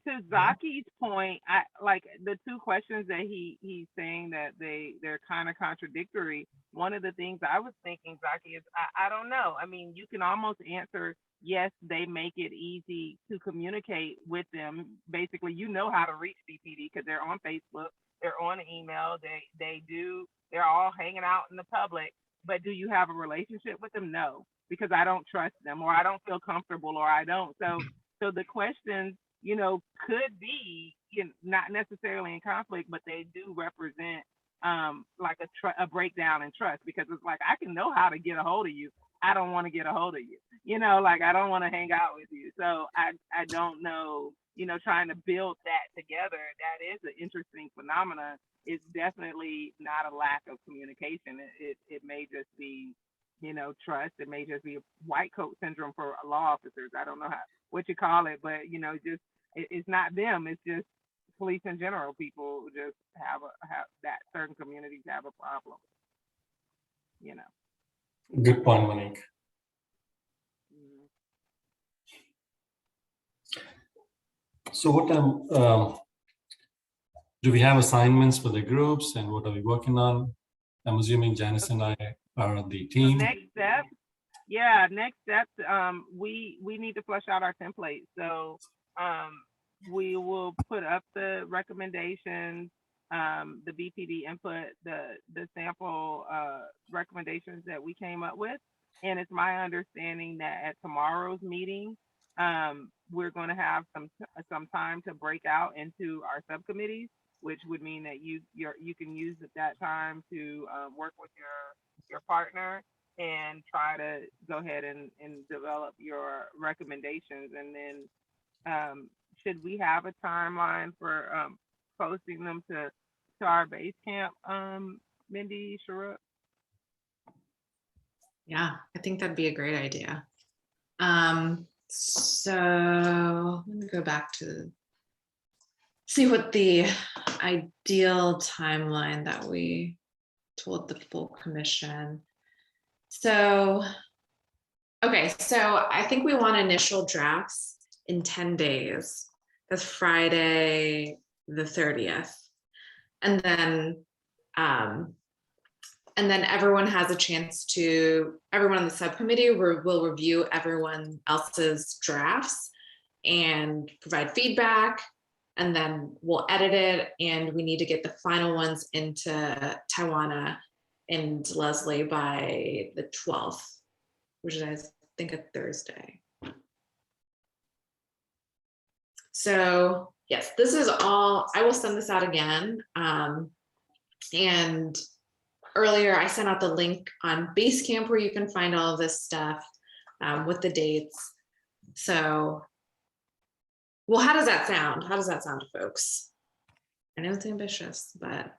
To Zaki's point, I like the two questions that he's saying that they're kind of contradictory. One of the things I was thinking, Zaki, is I don't know. I mean, you can almost answer, yes, they make it easy to communicate with them. Basically, how to reach BPD because they're on Facebook, they're on email, they're all hanging out in the public. But do you have a relationship with them? No, because I don't trust them, or I don't feel comfortable, or I don't. So the questions, could be not necessarily in conflict, but they do represent like a breakdown in trust, because it's like, I can know how to get a hold of you. I don't want to get a hold of you. I don't want to hang out with you. So I don't know, trying to build that together. That is an interesting phenomenon. It's definitely not a lack of communication. It may just be, trust. It may just be a white coat syndrome for law officers. I don't know what you call it, but it's not them. It's just police in general. People just have that certain communities have a problem. Good point, Monique. So what do we have assignments for the groups, and what are we working on? I'm assuming Janice and I are the team. So next steps, we need to flesh out our template. So we will put up the recommendations, the BPD input, the sample recommendations that we came up with. And it's my understanding that at tomorrow's meeting, we're going to have some time to break out into our subcommittees, which would mean that you can use that time to work with your partner and try to go ahead and develop your recommendations. And then should we have a timeline for posting them to our base camp, Mindy, SJREC? Yeah, I think that'd be a great idea. So let me go back to see what the ideal timeline that we told the full commission. So, okay, so I think we want initial drafts in 10 days. That's Friday, the 30th. And then everyone has a chance everyone on the subcommittee will review everyone else's drafts and provide feedback. And then we'll edit it, and we need to get the final ones into Tawana and Leslie by the 12th, which is, I think, a Thursday. So yes, this is all, I will send this out again. And earlier I sent out the link on Basecamp where you can find all of this stuff with the dates. So Well, how does that sound? How does that sound to folks? I know it's ambitious, but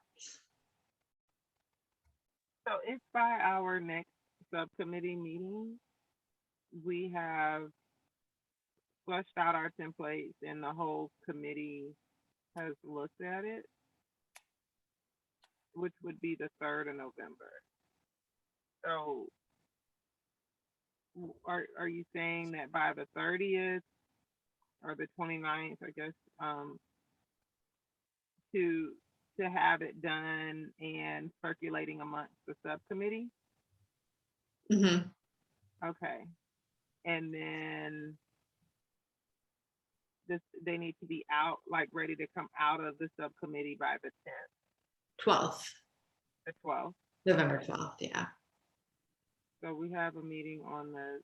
So if by our next subcommittee meeting, we have fleshed out our templates and the whole committee has looked at it, which would be the 3rd of November. So are you saying that by the 30th or the 29th, I guess, to have it done and circulating amongst the subcommittee? mhm, Okay. And then they need to be out, like ready to come out of the subcommittee by the 10th, 12th, the 12th. November 12th. Yeah. So we have a meeting on the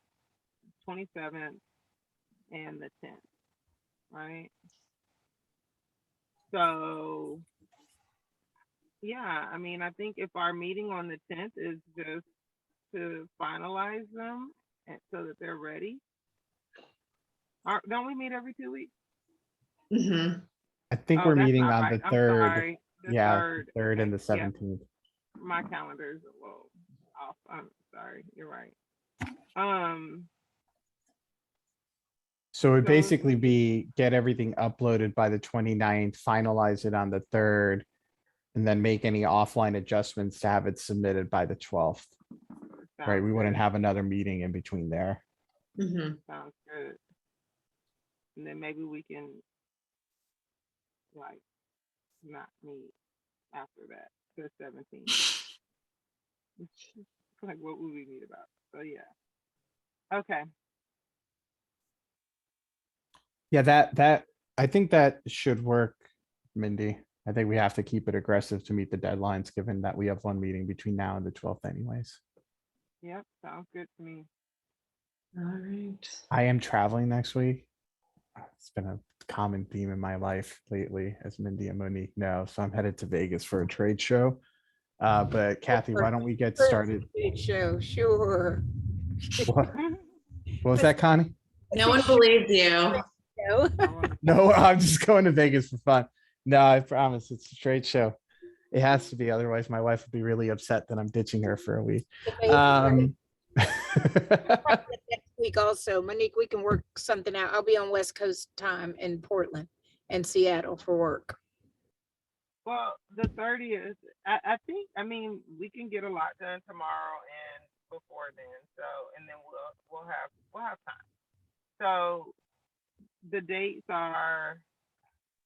27th and the 10th, right? So, yeah, I mean, I think if our meeting on the 10th is just to finalize them and so that they're ready. Don't we meet every 2 weeks? Mhm. I think Oh, we're that's meeting not on right. the I'm 3rd. sorry. The Yeah, 3rd. the 3rd and the Okay, yeah. 17th. My calendar's a little off. I'm sorry. You're right. So it would So if basically we- be get everything uploaded by the 29th, finalize it on the 3rd, and then make any offline adjustments to have it submitted by the 12th. Right? sounds We wouldn't good. have another meeting in between there. Mhm. Sounds good. And then maybe we can like not meet after that, the 17th. Like what would we meet about? So yeah. Okay. Yeah, that I think that should work, Mindy. I think we have to keep it aggressive to meet the deadlines, given that we have one meeting between now and the 12th anyways. Yep, sounds good to me. All right. I am traveling next week. It's been a common theme in my life lately, as Mindy and Monique know. So I'm headed to Vegas for a trade show. But Kathy, why don't we get started? Big show, sure. What, what was that, Connie? No one believes you. No. No, I'm just going to Vegas for fun. No, I promise it's a trade show. It has to be, otherwise my wife would be really upset that I'm ditching her for a week. Next week also, Monique, we can work something out. I'll be on West Coast time in Portland and Seattle for work. Well, the 30th, I think, I mean, we can get a lot done tomorrow and before then. So, and then we'll have time. So the dates are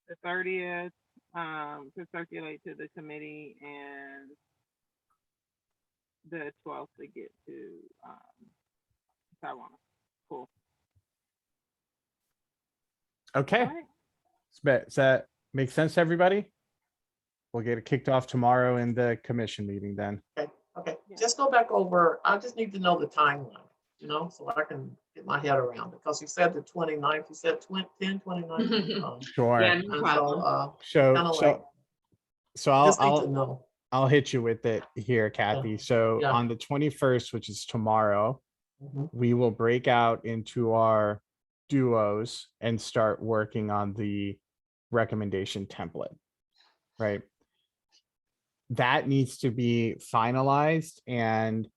the 30th to circulate to the committee and the 12th to get to Taiwan. Cool. Okay. All right. Does that make sense to everybody? We'll get it kicked off tomorrow in the commission meeting then. Okay, Yeah. just go back over, I just need to know the timeline, so I can get my head around it, because you said the 29th, you said 10, 29th. Sure. Yeah, And no problem. so, kind of like, So just need to I'll know. I'll hit you with it here, Kathy. So Yeah. on the 21st, which is tomorrow, Mhm. we will break out into our duos and start working on the recommendation template, right? That needs to be finalized and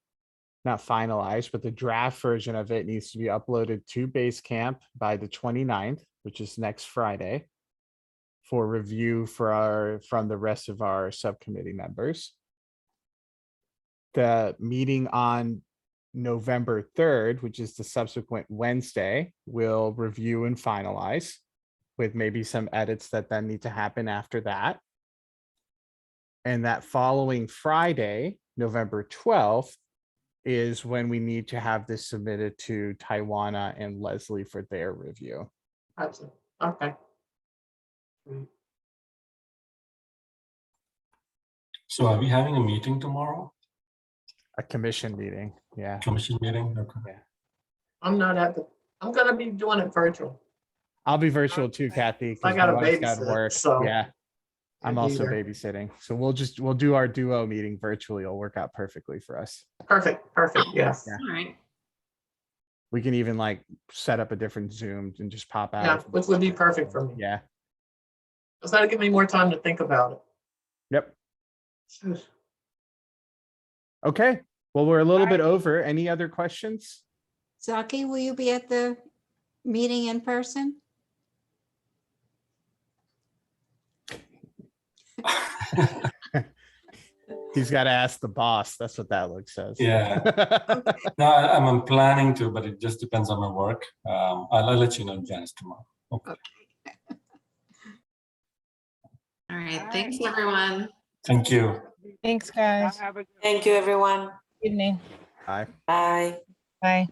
not finalized, but the draft version of it needs to be uploaded to Basecamp by the 29th, which is next Friday, for review from the rest of our subcommittee members. The meeting on November 3rd, which is the subsequent Wednesday, will review and finalize with maybe some edits that then need to happen after that. And that following Friday, November 12th, is when we need to have this submitted to Taiwana and Leslie for their review. Gotcha. Okay. So are we having a meeting tomorrow? A commission meeting, yeah. Commission meeting? Okay. I'm gonna be doing it virtual. I'll be virtual too, Kathy, I because got my a wife's got to babysit, work. so Yeah, I'm I'll be also there. babysitting. So we'll do our duo meeting virtually. It'll work out perfectly for us. Perfect, yes. Yeah. All right. We can even like set up a different Zoom and just pop out. Yeah, which would be perfect for me. Yeah. It's not to give me more time to think about Yep. it. Okay. Well, we're a little bit over. Any other questions? Zaki, will you be at the meeting in person? He's got to ask the boss. That's what that look says. Yeah. No, I'm planning to, but it just depends on my work. I'll let you know, Janice, tomorrow. Okay. All right, thanks, everyone. Thank you. Thanks, guys. Have a good Thank you, everyone. Evening. Bye. Bye. Bye.